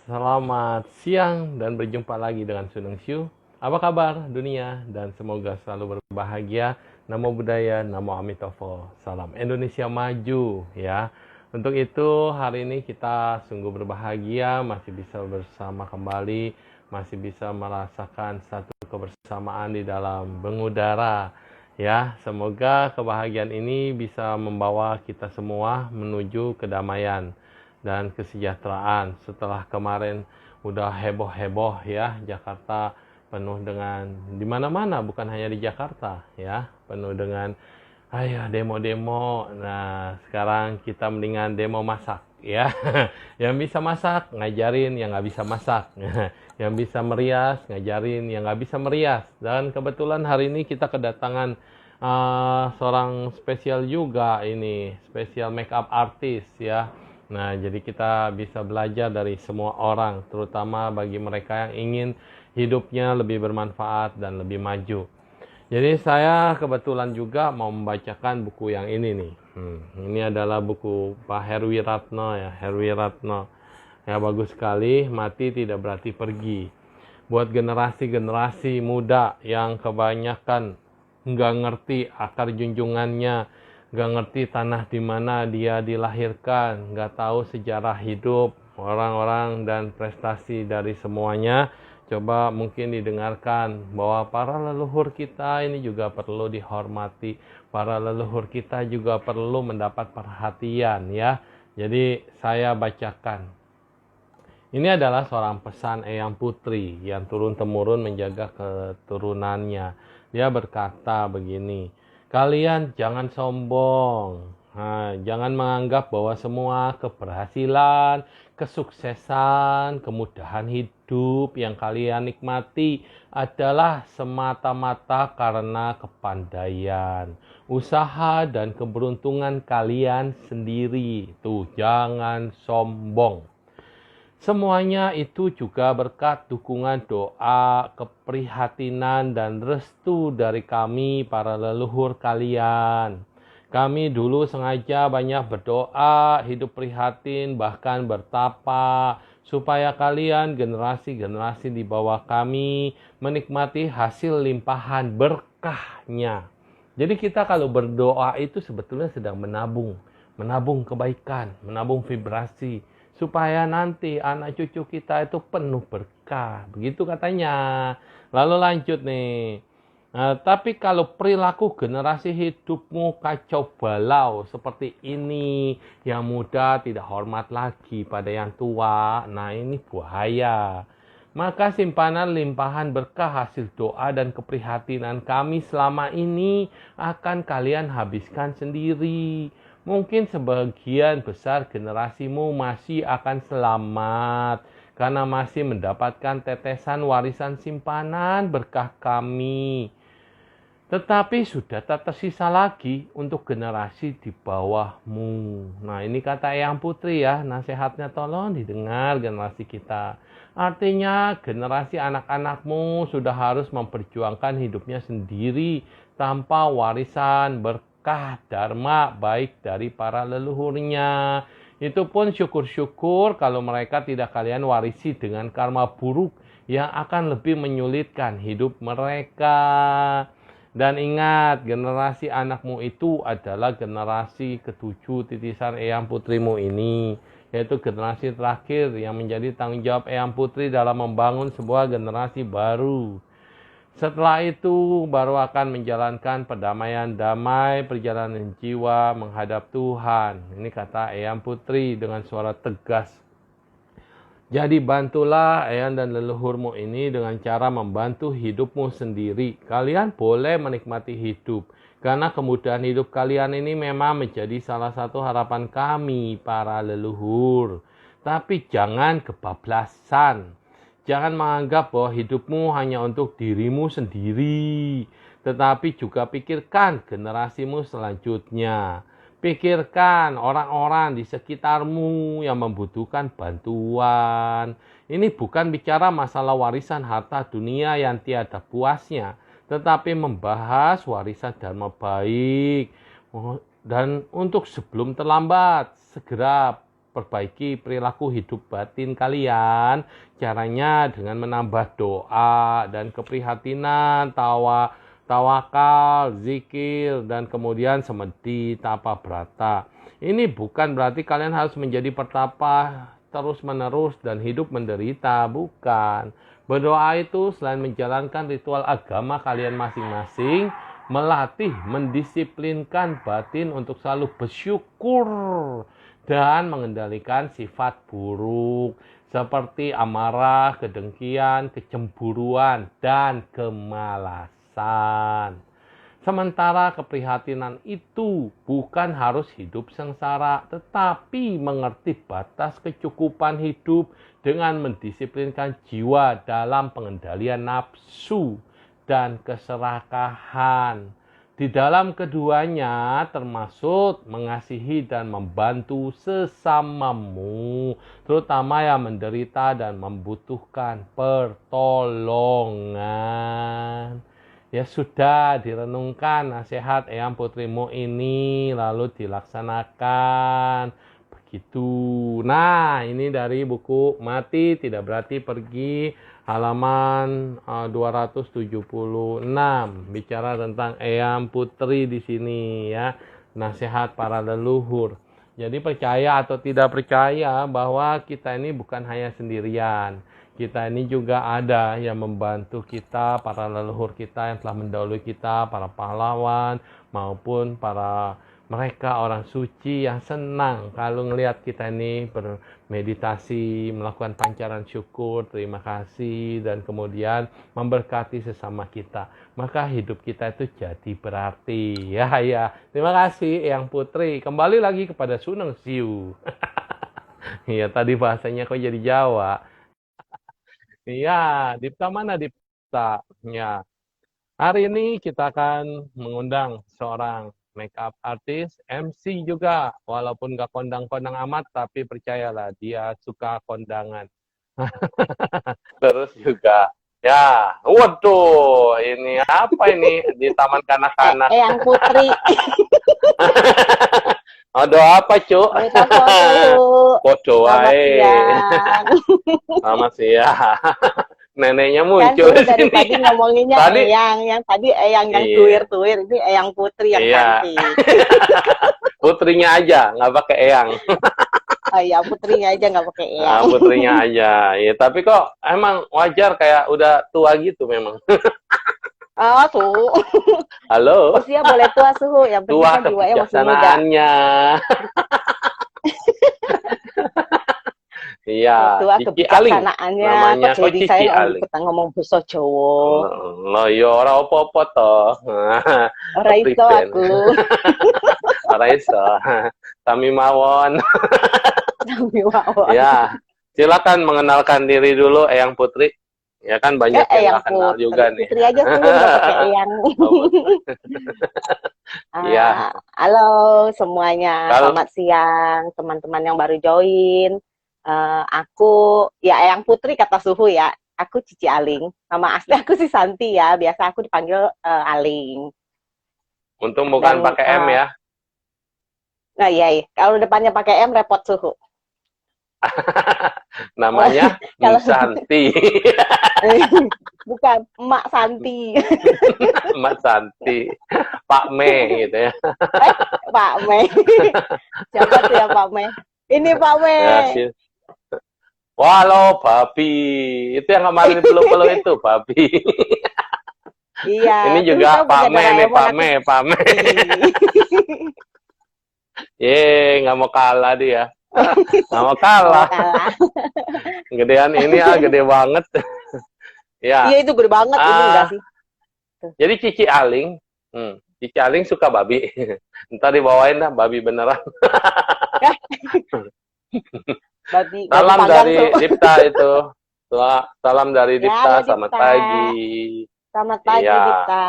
Selamat siang dan berjumpa lagi dengan Suneng Syu. Apa kabar dunia dan semoga selalu berbahagia. Namo Buddhaya, Namo Amitofo. Salam Indonesia maju ya. Untuk itu hari ini kita sungguh berbahagia masih bisa bersama kembali, masih bisa merasakan satu kebersamaan di dalam mengudara. Ya, semoga kebahagiaan ini bisa membawa kita semua menuju kedamaian dan kesejahteraan. Setelah kemarin udah heboh-heboh ya, Jakarta penuh dengan di mana-mana, bukan hanya di Jakarta ya, penuh dengan ayo demo-demo. Nah, sekarang kita mendingan demo masak ya. Yang bisa masak ngajarin yang nggak bisa masak. Yang bisa merias ngajarin yang nggak bisa merias. Dan kebetulan hari ini kita kedatangan seorang spesial juga ini, spesial makeup artist ya. Nah, jadi kita bisa belajar dari semua orang, terutama bagi mereka yang ingin hidupnya lebih bermanfaat dan lebih maju. Jadi saya kebetulan juga mau membacakan buku yang ini nih. Ini adalah buku Pak Herwiratno ya, Herwiratno. Ya, bagus sekali, mati tidak berarti pergi. Buat generasi-generasi muda yang kebanyakan nggak ngerti akar junjungannya, nggak ngerti tanah di mana dia dilahirkan, nggak tahu sejarah hidup orang-orang dan prestasi dari semuanya. Coba mungkin didengarkan bahwa para leluhur kita ini juga perlu dihormati. Para leluhur kita juga perlu mendapat perhatian ya. Jadi saya bacakan. Ini adalah seorang pesan Eyang Putri yang turun-temurun menjaga keturunannya. Dia berkata begini, kalian jangan sombong. Jangan menganggap bahwa semua keberhasilan, kesuksesan, kemudahan hidup yang kalian nikmati adalah semata-mata karena kepandaian, usaha, dan keberuntungan kalian sendiri. Tuh, jangan sombong. Semuanya itu juga berkat dukungan doa, keprihatinan, dan restu dari kami para leluhur kalian. Kami dulu sengaja banyak berdoa, hidup prihatin, bahkan bertapa, supaya kalian generasi-generasi di bawah kami menikmati hasil limpahan berkahnya. Jadi kita kalau berdoa itu sebetulnya sedang menabung kebaikan, menabung vibrasi, supaya nanti anak cucu kita itu penuh berkah. Begitu katanya. Lalu lanjut nih. Nah, tapi kalau perilaku generasi hidupmu kacau balau seperti ini, yang muda tidak hormat lagi pada yang tua, nah ini bahaya. Maka simpanan limpahan berkah hasil doa dan keprihatinan kami selama ini akan kalian habiskan sendiri. Mungkin sebagian besar generasimu masih akan selamat karena masih mendapatkan tetesan warisan simpanan berkah kami. Tetapi sudah tak tersisa lagi untuk generasi di bawahmu. Nah, ini kata Eyang Putri ya, nasihatnya tolong didengar generasi kita. Artinya generasi anak-anakmu sudah harus memperjuangkan hidupnya sendiri tanpa warisan berkah dharma baik dari para leluhurnya. Itu pun syukur-syukur kalau mereka tidak kalian warisi dengan karma buruk yang akan lebih menyulitkan hidup mereka. Dan ingat, generasi anakmu itu adalah generasi ketujuh titisan Eyang Putrimu ini, yaitu generasi terakhir yang menjadi tanggung jawab Eyang Putri dalam membangun sebuah generasi baru. Setelah itu baru akan menjalankan perdamaian damai, perjalanan jiwa menghadap Tuhan. Ini kata Eyang Putri dengan suara tegas. Jadi bantulah Eyang dan leluhurmu ini dengan cara membantu hidupmu sendiri. Kalian boleh menikmati hidup, karena kemudahan hidup kalian ini memang menjadi salah satu harapan kami para leluhur. Tapi jangan kebablasan. Jangan menganggap bahwa hidupmu hanya untuk dirimu sendiri, tetapi juga pikirkan generasimu selanjutnya. Pikirkan orang-orang di sekitarmu yang membutuhkan bantuan. Ini bukan bicara masalah warisan harta dunia yang tiada puasnya, tetapi membahas warisan dharma baik. Dan untuk sebelum terlambat, segera perbaiki perilaku hidup batin kalian. Caranya dengan menambah doa dan keprihatinan, tawakal, zikir, dan kemudian semedi, tapa brata. Ini bukan berarti kalian harus menjadi pertapa terus-menerus dan hidup menderita, bukan. Berdoa itu selain menjalankan ritual agama kalian masing-masing, melatih, mendisiplinkan batin untuk selalu bersyukur dan mengendalikan sifat buruk seperti amarah, kedengkian, kecemburuan, dan kemalasan. Sementara keprihatinan itu bukan harus hidup sengsara, tetapi mengerti batas kecukupan hidup dengan mendisiplinkan jiwa dalam pengendalian nafsu dan keserakahan. Di dalam keduanya termasuk mengasihi dan membantu sesamamu, terutama yang menderita dan membutuhkan pertolongan. Ya sudah, direnungkan nasihat Eyang Putrimu ini, lalu dilaksanakan. Begitu. Nah, ini dari buku Mati Tidak Berarti Pergi, halaman 276. Bicara tentang Eyang Putri di sini ya. Nasihat para leluhur. Jadi percaya atau tidak percaya bahwa kita ini bukan hanya sendirian. Kita ini juga ada yang membantu kita, para leluhur kita yang telah mendahului kita, para pahlawan, maupun para mereka orang suci yang senang kalau ngelihat kita ini bermeditasi, melakukan pancaran syukur, terima kasih, dan kemudian memberkati sesama kita. Maka hidup kita itu jadi berarti. Ya. Terima kasih, Eyang Putri. Kembali lagi kepada Suneng Siu. Iya, tadi bahasanya kok jadi Jawa. Iya, Dipta mana Dipta? Ya, hari ini kita akan mengundang seorang makeup artist, MC juga. Walaupun gak kondang-kondang amat, tapi percayalah dia suka kondangan. Terus juga, ya, waduh, ini apa ini di Taman Kanak-Kanak? Eyang Putri. Ada apa, Cuk? Minta foto. Foto wae. Selamat siang. Neneknya muncul kan di dari sini. tadi ngomonginnya Tadi- Eyang, yang tadi Eyang yang Iya. tuir-tuir, ini Eyang Putri yang Iya. cantik. Putrinya aja, nggak pakai Eyang. Oh iya, putrinya aja nggak pakai Ah, Eyang. putrinya aja. Ya, tapi kok emang wajar kayak udah tua gitu memang. Oh, suhu. Halo. Usia boleh tua suhu, yang penting Tua kan jiwanya masih muda. kebijaksanaannya. Iya, Tua Cici Aling. kebijaksanaannya. Namanya Kok kok jadi Cici saya Aling. ikutan ngomong bahasa Jawa. Lo yo ora apa-apa toh. Ora iso Kepriben. aku. Ora iso. Kami mawon. Tapi wow. Ya, silakan mengenalkan diri dulu Eyang Putri. Ya kan banyak yang Eyang nggak kenal Putri. juga nih. Putri aja suhu nggak pakai Eyang. Iya. Halo semuanya, Halo. selamat siang teman-teman yang baru join. Aku ya Eyang Putri kata suhu ya. Aku Cici Aling. Nama asli aku sih Santi ya. Biasa aku dipanggil Aling. Untung bukan Dan, pakai M ya. Nah iya. Kalau depannya pakai M repot suhu. Namanya Kalau- Santi. Bukan Emak Santi. Mas Santi. Pak Me gitu ya. Pak Me. Siapa tuh ya Pak Me? Ini Pak Me. Ya, sih. Walau babi. Itu yang kemarin peluk-peluk itu babi. Iya. Ini terus juga kamu Pak punya Me nih, Doraemon, Pak aku Me, Pak Me. Nggak mau kalah dia. Nggak mau kalah. kalah. Gedean ini gede banget. Ya. Iya itu gede banget ini enggak sih? Jadi Cici Aling, Cici Aling suka babi. Ntar dibawain dah babi beneran. Babi Salam panggang dari tuh. Dipta itu. Salam dari Ya, Dipta, halo, selamat Dipta. pagi. Selamat pagi Iya. Dipta.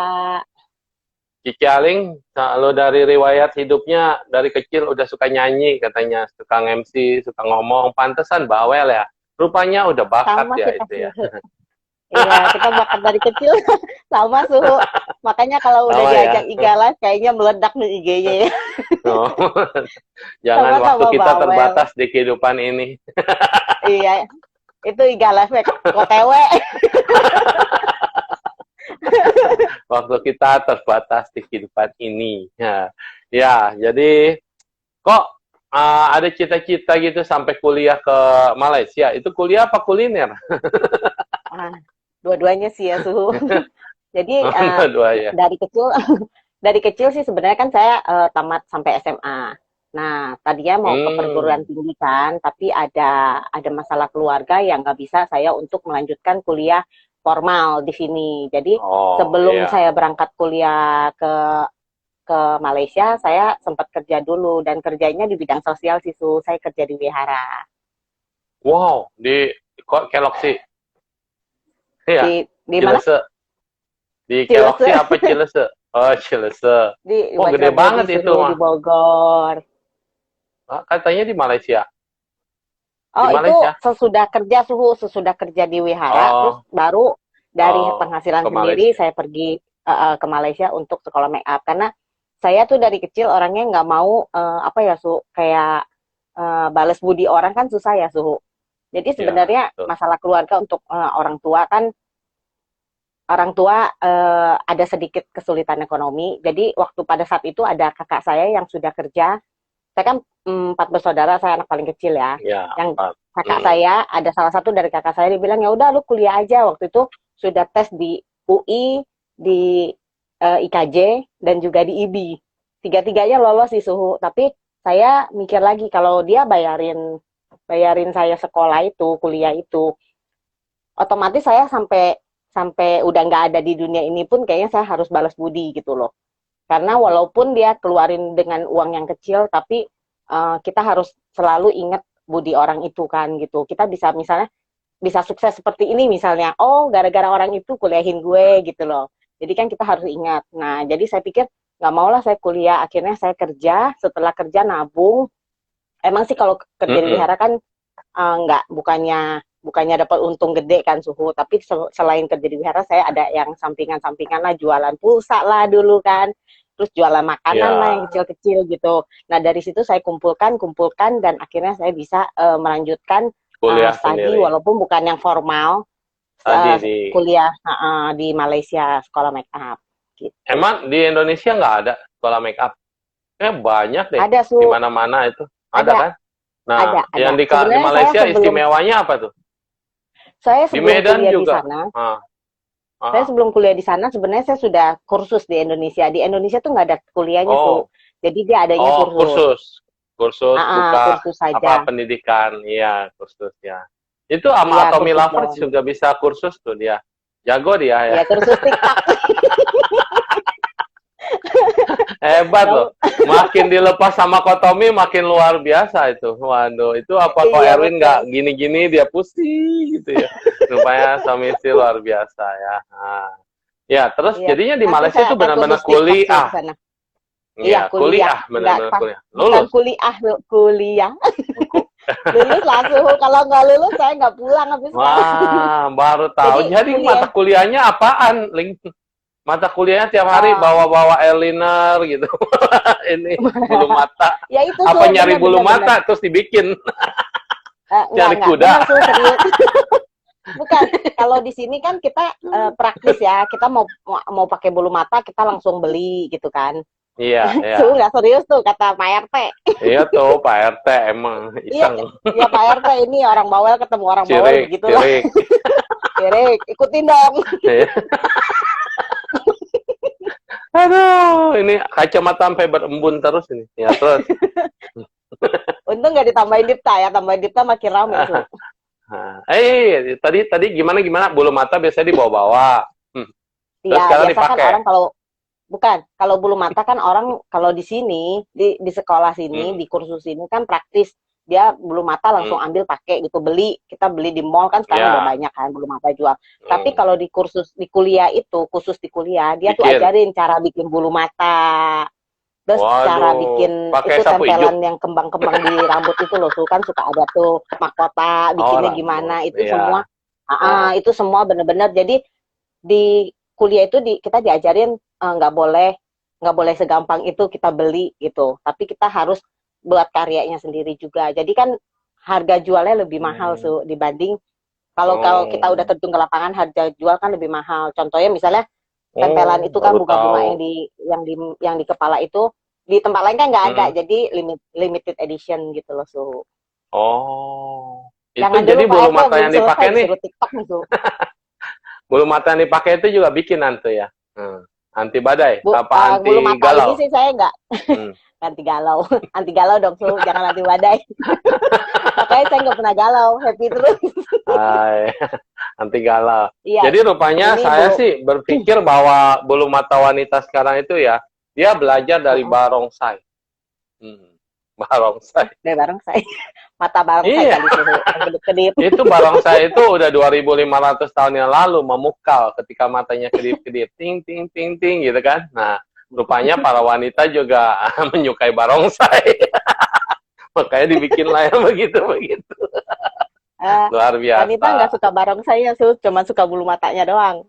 Cici Aling, kalau dari riwayat hidupnya dari kecil udah suka nyanyi katanya, suka MC, suka ngomong, pantesan bawel ya. Rupanya udah bakat Sama ya kita itu ya. suhu. Iya, kita bakat dari kecil sama suhu. Makanya kalau udah Sama ya. diajak IG Live kayaknya meledak nih IG-nya ya. Oh. Jangan waktu Sama-sama kita bawel. terbatas di kehidupan ini. Iya, itu IG Live-nya OTW. Waktu kita terbatas di kehidupan ini. Ya, ya jadi kok ada cita-cita gitu sampai kuliah ke Malaysia. Itu kuliah apa kuliner? Ah, dua-duanya sih ya suhu. Jadi Dua-dua ya. dari kecil dari kecil sih sebenarnya kan saya tamat sampai SMA. Nah, tadinya mau ke perguruan Hmm. tinggi kan, tapi ada masalah keluarga yang nggak bisa saya untuk melanjutkan kuliah formal di sini. Jadi Oh, sebelum iya. saya berangkat kuliah ke Malaysia, saya sempat kerja dulu dan kerjanya di bidang sosial sih, Su. Saya kerja di wihara. Wow, di kok Keloksi? Iya, Di mana? Cilese. Di Keloksi Cilese, apa Cilese? Oh, Cilese. di Oh, gede Wajargedi banget itu Suhu di mah. Bogor. Katanya di Malaysia. Di Oh, itu Malaysia. sesudah kerja di wihara, terus Oh, baru dari oh, penghasilan ke sendiri Malaysia. saya pergi ke Malaysia untuk sekolah make up karena saya tuh dari kecil orangnya nggak mau apa ya Su kayak balas budi orang kan susah ya Suhu. Jadi Ya, sebenarnya betul. masalah keluarga untuk orang tua ada sedikit kesulitan ekonomi. Jadi waktu pada saat itu ada kakak saya yang sudah kerja. Saya kan empat bersaudara, saya anak paling kecil ya. Ya, Yang Pak. kakak Hmm. saya ada salah satu dari kakak saya dia bilang ya udah lu kuliah aja. Waktu itu sudah tes di UI, di IKJ dan juga di IB. Tiga-tiganya lolos di suhu. Tapi saya mikir lagi kalau dia bayarin saya sekolah itu, kuliah itu, otomatis saya sampai sampai udah nggak ada di dunia ini pun kayaknya saya harus balas budi gitu loh. Karena walaupun dia keluarin dengan uang yang kecil, tapi kita harus selalu ingat budi orang itu kan gitu. Kita bisa misalnya bisa sukses seperti ini misalnya, oh gara-gara orang itu kuliahin gue gitu loh. Jadi kan kita harus ingat. Nah, jadi saya pikir nggak maulah saya kuliah. Akhirnya saya kerja, setelah kerja nabung. Emang sih kalau kerja di Mm-mm. wihara kan nggak bukannya dapat untung gede kan suhu, tapi selain kerja di wihara saya ada yang sampingan-sampingan lah, jualan pulsa lah dulu kan, terus jualan makanan lah yang Ya, kecil-kecil gitu. Nah dari situ saya kumpulkan dan akhirnya saya bisa melanjutkan kuliah studi sendiri. walaupun bukan yang formal, Tadi di kuliah di Malaysia sekolah make up gitu. emang di Indonesia nggak ada sekolah make up? Banyak deh Ada di su, mana-mana itu. Ada ada kan? Nah, ada. yang di Sebenarnya Malaysia istimewanya apa tuh? saya Di sebelum Medan kuliah di juga. sana Ah, Saya ah. sebelum kuliah di sana sebenarnya saya sudah kursus di Indonesia. Di Indonesia tuh nggak ada kuliahnya, Su. Oh, Jadi dia adanya oh, kursus. kursus. Kursus buka Kursus apa saja. pendidikan. Iya, kursusnya. Itu sama Iya, Atomy kursus Lovers doang. juga bisa kursus tuh dia. Jago dia ya. Iya, kursus TikTok. Hebat loh. Tahu? Makin dilepas sama Kotomi makin luar biasa itu. Waduh, itu apa kok Iya, Erwin betul. nggak gini-gini dia pusing gitu ya. Rupanya suami istri luar biasa ya. Nah. Ya, terus Iya. jadinya di Nanti Malaysia saya itu akan benar-benar kursus TikTok sih di kuliah. sana. Iya, Iya, kuliah. kuliah, Nggak, benar-benar kuliah. bukan Lulus. kuliah, kuliah. Ku- Lulus langsung. Kalau nggak lulus, saya nggak pulang habis sekarang. Wah, baru tahu. Jadi Jadi mata kuliah. kuliahnya apaan, Link? Mata kuliahnya tiap hari eh, bawa-bawa eyeliner gitu. Ini bulu mata. ya itu, Su. Apa nyari Benar, bulu benar, benar. mata terus dibikin cari Enggak. kuda. Benar, Su. Serius. Bukan, kalau di sini kan kita praktis ya, kita mau pakai bulu mata kita langsung beli gitu kan. Iya, iya. Su nggak serius tuh kata Pak RT. Iya tuh Pak RT emang Iya, iseng. ya Pak RT ini orang bawel ketemu orang bawel Cirik, begitulah. cirik. Kirik, ikutin dong. Iya. Aduh, ini kacamata sampai berembun terus ini. Ya terus. Untung nggak ditambahin dipta ya, tambahin dipta makin rame Su. Nah, tadi gimana bulu mata biasanya dibawa-bawa. Terus Iya, sekarang biasa kan dipakai. orang kalau bulu mata kan orang kalau di sini di sekolah sini Hmm, di kursus ini kan praktis dia bulu mata langsung hmm, ambil pakai gitu kita beli di mall kan sekarang udah ya, banyak kan bulu mata jual tapi hmm, kalau di kursus di kuliah itu khusus di kuliah dia tuh bikin. ajarin cara bikin bulu mata terus cara Waduh, bikin pakai itu sapu ijuk. tempelan yang kembang-kembang di rambut itu loh tuh kan suka ada tuh mahkota Oh, bikinnya rambut. gimana itu semua Iya. Oh, itu semua bener-bener jadi di kuliah itu kita diajarin nggak boleh segampang itu kita beli gitu. Tapi kita harus buat karyanya sendiri juga. Jadi kan harga jualnya lebih mahal dibanding kalau kita udah terjun ke lapangan, harga jual kan lebih mahal. Contohnya misalnya tempelan itu kan baru bunga-bunga tahu. yang di kepala itu di tempat lain kan nggak ada. Hmm. Jadi limited edition gitu loh, Su. Oh, itu Jangan jadi dulu Pak bulu RT mata belum yang selesai dipakai nih, disuruh TikTok nih, Su. bulu mata yang dipakai itu juga bikin nanti ya. Anti badai, apa anti Bulu mata ini galau? sih saya nggak Hmm. anti galau. Anti galau dong, Su. Jangan anti badai. Makanya saya nggak pernah galau, happy terus. Hai, anti galau. Iya, Jadi rupanya ini saya sih berpikir bahwa bulu mata wanita sekarang itu ya, dia belajar dari barongsai. Barongsai. dari barongsai. Mata barongsai Iya. kali, Su. Yang kedip-kedip. Itu barongsai itu udah 2.500 tahun yang lalu memukau ketika matanya kedip-kedip, ting ting ting ting gitu kan. Nah, rupanya para wanita juga menyukai barongsai. Makanya dibikin layar begitu-begitu. Luar biasa. Wanita nggak suka barongsai ya, Su. Cuma suka bulu matanya doang.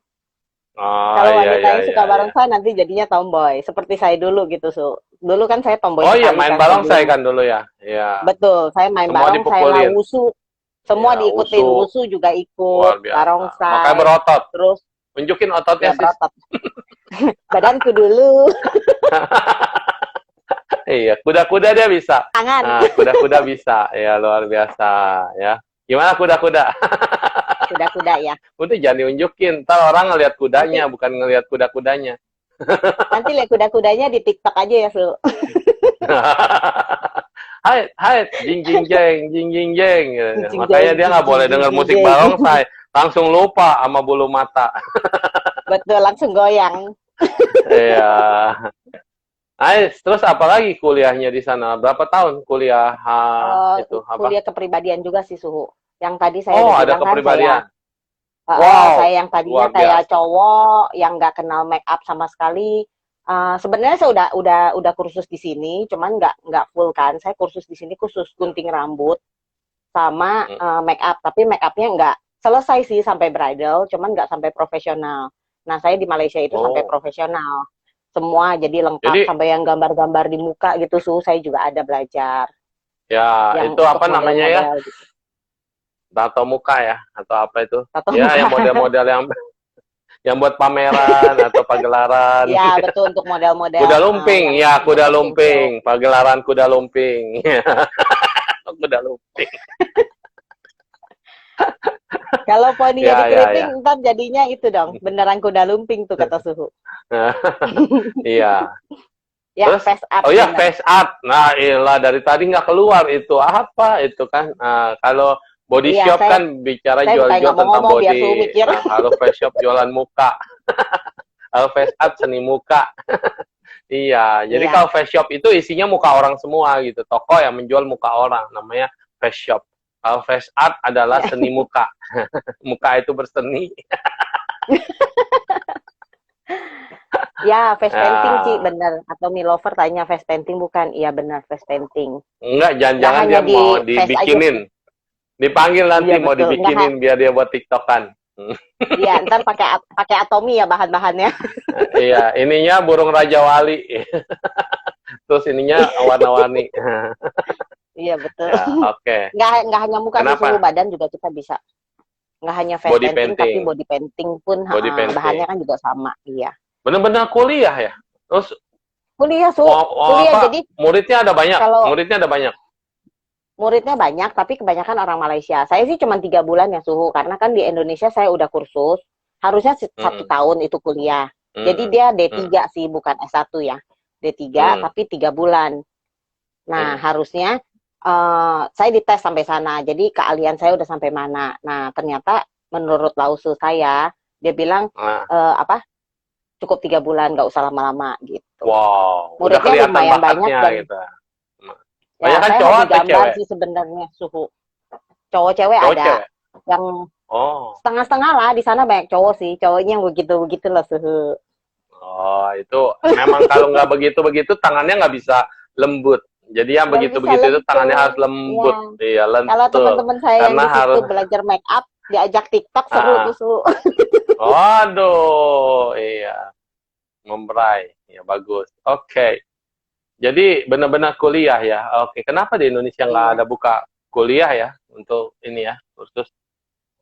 Oh, Kalau iya, wanita iya, yang suka iya, barongsai nanti jadinya tomboy. Seperti saya dulu gitu, Su. Dulu kan saya tomboy Oh iya, sekali main kan barongsai sebelum. kan dulu ya. Iya. Betul, saya main Semua barongsai lah, dipukulin. wusu. Semua Ya, diikutin, wusu. wusu juga ikut, Luar biasa. Makanya barongsai. berotot. Terus Tunjukin ototnya, ya sis. berotot. Badanku dulu, Iya, kuda-kuda dia bisa. tangan. Nah, kuda-kuda bisa. Ya, luar biasa. Ya. Gimana kuda-kuda? Kuda-kuda ya. Udah jangan diunjukin. Ntar orang ngeliat kudanya, bukan ngeliat kuda-kudanya. Nanti lihat kuda-kudanya di TikTok aja ya, Su. Hai, hai, jing jing jeng, jing jing jeng. Jing, Makanya jeng, dia nggak jing, boleh jing, denger jing, musik jing. barongsai. Langsung lupa sama bulu mata. Betul, langsung goyang. Iya. Ais, terus apa lagi kuliahnya di sana? Berapa tahun kuliah itu apa? Kuliah kepribadian juga sih, Suhu. Yang tadi saya Oh, udah ada bilang kan, kepribadian. saya Wow, saya yang tadinya luar kayak biasa. cowok yang nggak kenal make up sama sekali. Sebenarnya saya udah kursus di sini, cuman nggak full kan. Saya kursus di sini khusus gunting rambut sama make up, tapi make upnya nggak selesai sih sampai bridal, cuman nggak sampai profesional. Nah, saya di Malaysia itu sampai Oh, profesional. Semua jadi lengkap jadi sampai yang gambar-gambar di muka gitu, saya juga ada belajar ya yang itu untuk apa namanya ya? model-model gitu. Tato muka ya atau apa itu? Tato Ya, muka. yang model-model yang buat pameran atau pagelaran. Ya, betul untuk model-model Kuda lumping, ya untuk kuda fashion show. lumping, pagelaran kuda lumping. Kuda lumping. Kalau poninya Ya, di ya, keriting, ya. ntar jadinya itu dong, beneran kuda lumping tuh kata Suhu. Iya. Ya, Terus, face art oh ya, bener. face art. Nah, iyalah dari tadi nggak keluar itu apa itu kan? Kalau body Iya, shop kan bicara saya bukan jual-jual nggak mau tentang ngomong biar body. Suhu mikir. Kalau face shop jualan muka. Kalau face art seni muka. Iya, jadi Iya. kalau face shop itu isinya muka orang semua gitu. Toko yang menjual muka orang, namanya face shop. Kalau face art adalah seni muka. Muka itu berseni. Ya, face painting, Ci, Ah. bener. Atau Milover tanya face painting bukan? Iya, benar, face painting. Enggak, jangan-jangan hanya dia di mau face aja dibikinin. Dipanggil nanti Iya, mau betul. dibikinin biar dia buat TikTokan. Iya, ntar pakai atomi ya bahan-bahannya. Iya, ininya burung Raja Wali. Terus ininya warna-warni. Iya, betul. Ya, oke. Nggak hanya muka sih, Kenapa? seluruh badan juga kita bisa. Nggak hanya face Body painting, tapi painting. body painting pun Body painting. bahannya kan juga sama. Iya. Bener-bener kuliah ya? Terus Kuliah, Su. apa? Jadi Muridnya ada banyak. kalau Muridnya ada banyak. muridnya banyak, tapi kebanyakan orang Malaysia. Saya sih cuma 3 bulan ya, Suhu. Karena kan di Indonesia saya udah kursus. Harusnya 1 tahun itu kuliah. Jadi dia D3 sih, bukan S1 ya. D3, tapi 3 bulan. Nah, harusnya saya dites sampai sana. Jadi keahlian saya udah sampai mana. Nah, ternyata menurut lausu saya, dia bilang, cukup 3 bulan, nggak usah lama-lama gitu. Wow, udah Muridnya kelihatan lumayan banyak bakatnya dan gitu. ya, Banyak kan saya cowok hobi atau gambar cewek? sih sebenarnya, Suhu. Cowok-cewek Cowok ada. cewek? Yang Oh. setengah-setengah lah, di sana banyak cowok sih. Cowoknya yang begitu-begitu lah, Suhu. Oh, itu memang kalau nggak begitu-begitu tangannya nggak bisa lembut. Jadi yang Nggak bisa begitu-begitu itu tangannya lentur. harus lembut. Iya, Kalau lentur. teman-teman saya yang Karena di situ harus belajar make up, diajak TikTok seru Ah, tuh Su. waduh, iya, membrai, ya bagus. Oke, jadi benar-benar kuliah ya. Oke, kenapa di Indonesia nggak Iya, ada buka kuliah ya untuk ini ya, kursus?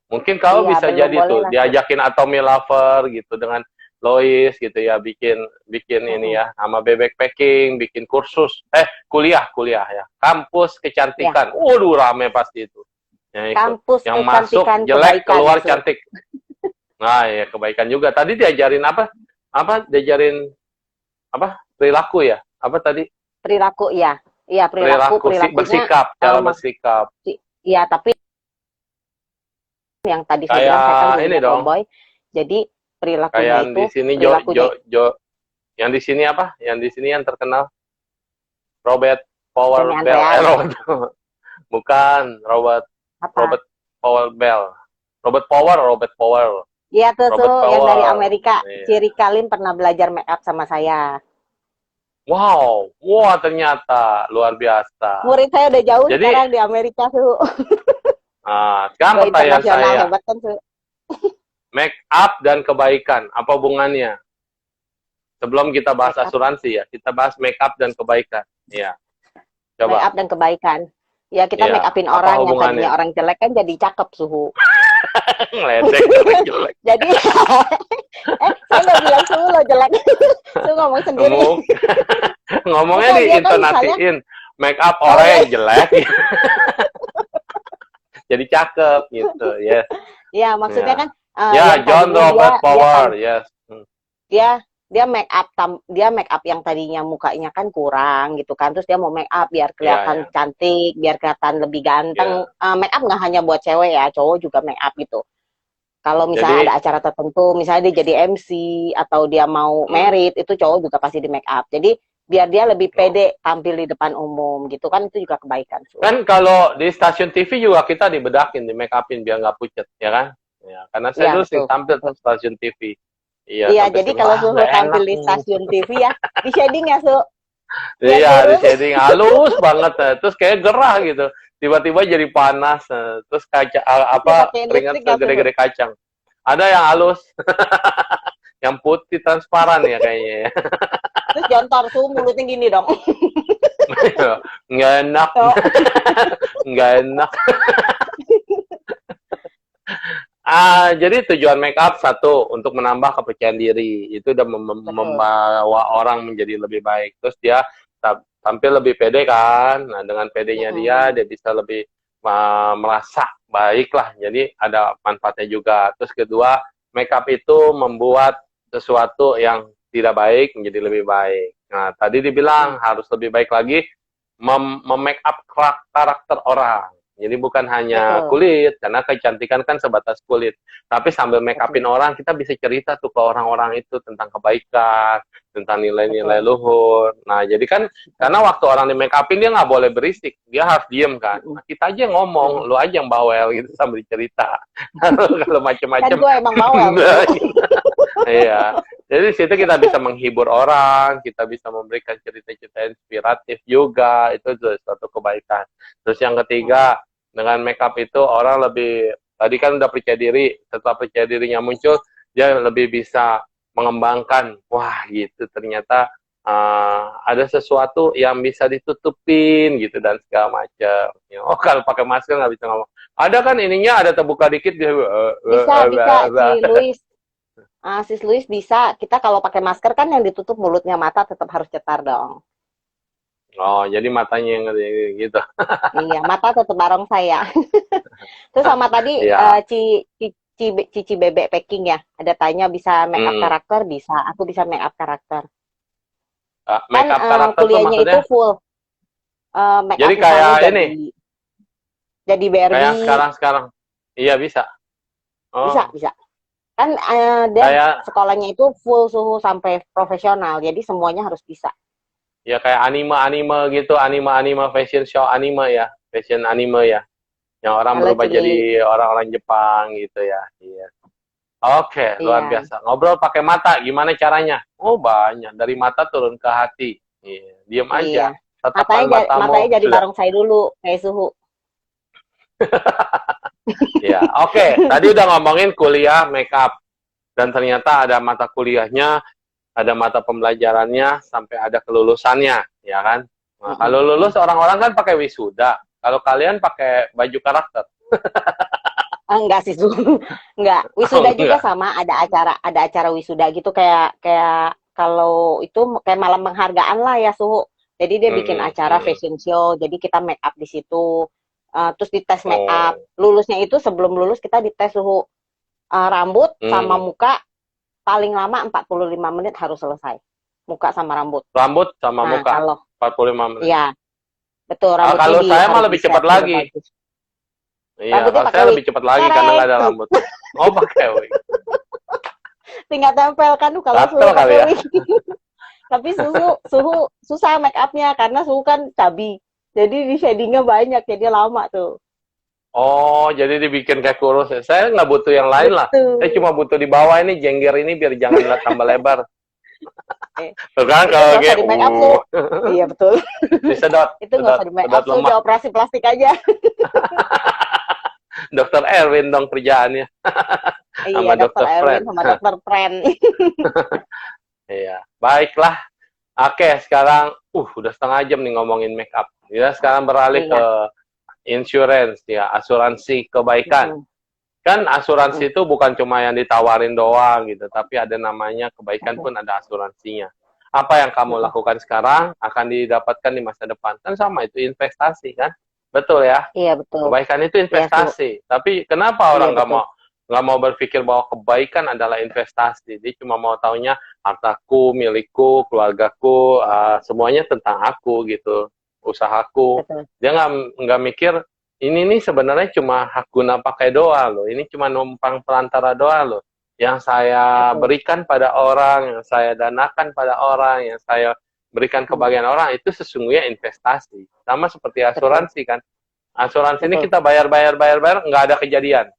Mungkin kau iya bisa belum jadi boleh tuh lah Su. diajakin Atomy Lover gitu dengan Lois gitu ya, bikin bikin ini Mm-mm. ya, sama bebek packing, bikin kursus, kuliah ya, kampus Ya, kecantikan. Waduh, rame pasti itu. Yang ikut, kampus yang masuk kecantikan jelek kebaikan ya keluar Su. cantik. Nah, ya kebaikan juga. Tadi diajarin apa? Apa diajarin apa? Perilaku ya? Apa tadi? Perilaku ya, iya Perilaku perilakunya bersikap, cara maksud, bersikap. iya tapi yang tadi saya bilang saya kan Kayak ini dulunya dong, tomboy, jadi perilakunya kayak itu di sini perilakunya yang di sini apa? Yang di sini yang terkenal Robert Demi Power Bell. Andreas Robert bukan Robert apa? Robert Power Bell. Robert Power, Robert Power, Iya tuh Su, Robert yang dari Power. Amerika. Iya. Ciri Kalin pernah belajar make up sama saya. Wow, wah ternyata luar biasa. Murid saya udah jauh Jadi, sekarang di Amerika Su. sekarang Go pertanyaan internasional saya, hebat kan Su. make up dan kebaikan, apa hubungannya? Sebelum kita bahas Make up, asuransi ya, kita bahas make up dan kebaikan. Iya, make coba. up dan kebaikan. Ya kita make Iya, upin apa orang yang hubungannya? tadinya orang jelek kan jadi cakep Suhu. Ngeledek jelek. Jadi saya nggak bilang Suhu lo jelek. Suhu ngomong sendiri. Ngomong, ngomongnya Bukan dia kan misalnya, diintonasiin. Make up oh orang ya, yang jelek, jadi cakep gitu. Yes. ya maksudnya Ya. kan Ya, yang John tadinya Robert Power. Yes. dia dia make up yang tadinya mukanya kan kurang gitu kan, terus dia mau make up biar Ya, kelihatan ya. cantik, biar kelihatan lebih ganteng. Ya. Make up nggak hanya buat cewek ya, cowok juga make up gitu. Kalau misalnya Jadi, ada acara tertentu, misalnya dia jadi MC atau dia mau hmm, merit, itu cowok juga pasti di make up. Jadi biar dia lebih oh. pede tampil di depan umum gitu kan, itu juga kebaikan Su. Kan kalau di stasiun TV juga kita dibedakin, di make upin biar nggak pucet, ya kan? Ya, karena saya Iya dulu sering betul, tampil betul. tuh stasiun TV. Iya, Iya, sampai jadi sering, kalau wah Suhu nggak tampil enak di nih. stasiun TV ya, di shading ya Su, biar Iya, di kurus. shading halus banget. Terus kayak gerah gitu. Tiba-tiba jadi panas. Terus Terus dia pakai keringat lipstick ya Suhu. segede-gede kacang. Ada yang halus, yang putih transparan ya kayaknya ya. Terus jontor Suhu mulutnya gini dong. Nggak enak, Oh, nggak enak. Jadi tujuan make up satu untuk menambah kepercayaan diri, itu udah betul. membawa orang menjadi lebih baik. Terus dia tampil lebih pede kan. Nah, dengan pedenya Mm-mm. dia bisa lebih merasa baik lah. Jadi ada manfaatnya juga. Terus kedua, make up itu membuat sesuatu yang tidak baik menjadi lebih baik. Nah, tadi dibilang Mm-mm. harus lebih baik lagi mem-make up karakter orang. Jadi bukan hanya Betul, kulit, karena kecantikan kan sebatas kulit. Tapi sambil make upin betul, orang, kita bisa cerita tuh ke orang-orang itu tentang kebaikan, tentang nilai-nilai betul. luhur. Nah, jadi kan, Betul. karena waktu orang di make upin, dia nggak boleh berisik. Dia harus diem kan. Mm-mm. Nah, kita aja yang ngomong, Mm-mm. lu aja yang bawel gitu sambil cerita. Kalau Kan macem-macem, gue emang bawel Su. iya. Jadi di situ kita bisa menghibur orang, kita bisa memberikan cerita-cerita inspiratif juga, itu suatu kebaikan. Terus yang Mm-mm. ketiga, dengan make up itu orang lebih, tadi kan udah percaya diri, setelah percaya dirinya muncul, dia lebih bisa mengembangkan, wah gitu ternyata ada sesuatu yang bisa ditutupin gitu dan segala macam. Oh kalau pakai masker nggak bisa ngomong. Ada kan ininya ada terbuka dikit dia. Bisa si Luis. Si Luis bisa. Kita kalau pakai masker kan yang ditutup mulutnya, mata tetap harus cetar dong. Oh, jadi matanya yang gitu. Iya, mata tetap bareng saya. Terus sama tadi Iya. Cici Bebek Packing ya. Ada tanya bisa make up Hmm. karakter, bisa. Aku bisa make up karakter. Kan Make up karakter tuh kuliahnya itu maksudnya? full make Jadi up, misalnya kayak ini, jadi kayak Barbie, sekarang-sekarang. Iya bisa. bisa Oh, bisa. Kan dia kayak sekolahnya itu full Suhu sampai profesional, jadi semuanya harus bisa. ya kayak anime-anime gitu, anime-anime fashion show anime ya, fashion anime ya. Yang orang Halo berubah Cili, jadi orang-orang Jepang gitu ya. Iya. Oke, luar iya. biasa. Ngobrol pakai mata, gimana caranya? Oh, banyak. Dari mata turun ke hati. Iya. Diem Iya. aja. Tatapan Matanya matamu jadi sudah. barongsai dulu, kayak Suhu. Ya, oke. Tadi udah ngomongin kuliah make up dan ternyata ada mata kuliahnya, ada mata pembelajarannya sampai ada kelulusannya, ya kan? Nah, Mm-mm, kalau mm-mm. lulus orang-orang kan pakai wisuda. Kalau kalian pakai baju karakter. Enggak sih, Su. Enggak. Oh, Wisuda juga enggak. sama, ada acara wisuda gitu kayak kayak kalau itu kayak malam penghargaan lah ya, Suhu. Jadi dia bikin Mm-mm, acara mm-mm. fashion show, jadi kita make up di situ. Terus dites make up. Oh, Lulusnya itu sebelum lulus kita dites suhu rambut sama mm. muka paling lama 45 menit harus selesai. Muka sama rambut. Rambut sama Nah, muka, kalau 45 menit. iya, betul Ah, rambutnya kalau di saya mah harus lebih di-set cepat biar lagi. bagus. Iya, Rambutnya kalau pakai saya wig. lebih cepat lagi karena Tereng. nggak ada rambut. Oh, pakai wig. Tinggal tempel kan kalau suhu Gatel kali pakai ya. wig. Tapi suhu suhu susah make upnya karena suhu kan cabi. Jadi di shadingnya banyak jadi lama tuh. Oh, jadi dibikin kayak kurus ya. Saya nggak butuh yang lain lah. Saya Betul. cuma butuh di bawah ini jengger ini biar jangan tambah lebar. Eh, Tuh kan itu kalau nggak usah kayak di make up suhu. Iya betul. disedot, Itu nggak sedot, usah di make sedot up suhu, lemak. dioperasi plastik aja. Dokter Erwin dong kerjaannya Iya, sama dokter dokter Erwin Fred. sama dokter Pren. Iya, baiklah. Oke, sekarang udah setengah jam nih ngomongin make up. Ya, sekarang beralih ke Iya. insurance ya, asuransi kebaikan. Mm-mm, Kan mm-mm, asuransi itu bukan cuma yang ditawarin doang gitu, tapi ada namanya kebaikan betul, pun ada asuransinya. Apa yang kamu mm-mm. lakukan sekarang akan didapatkan di masa depan. Kan sama itu investasi kan? Betul ya? Iya betul. Kebaikan itu Iya su. investasi. Tapi kenapa Iya orang betul. nggak mau berpikir bahwa kebaikan adalah investasi? Dia cuma mau taunya hartaku, milikku, keluargaku, semuanya tentang aku gitu, usahaku. Betul. Dia nggak mikir ini nih sebenarnya cuma hak guna pakai doa loh. Ini cuma numpang perantara doa loh. Yang saya Betul. berikan pada orang, yang saya danakan pada orang, yang saya berikan Mm, kebahagiaan orang itu sesungguhnya investasi. Sama seperti betul. asuransi kan. Asuransi ini Betul. kita bayar, nggak ada kejadian.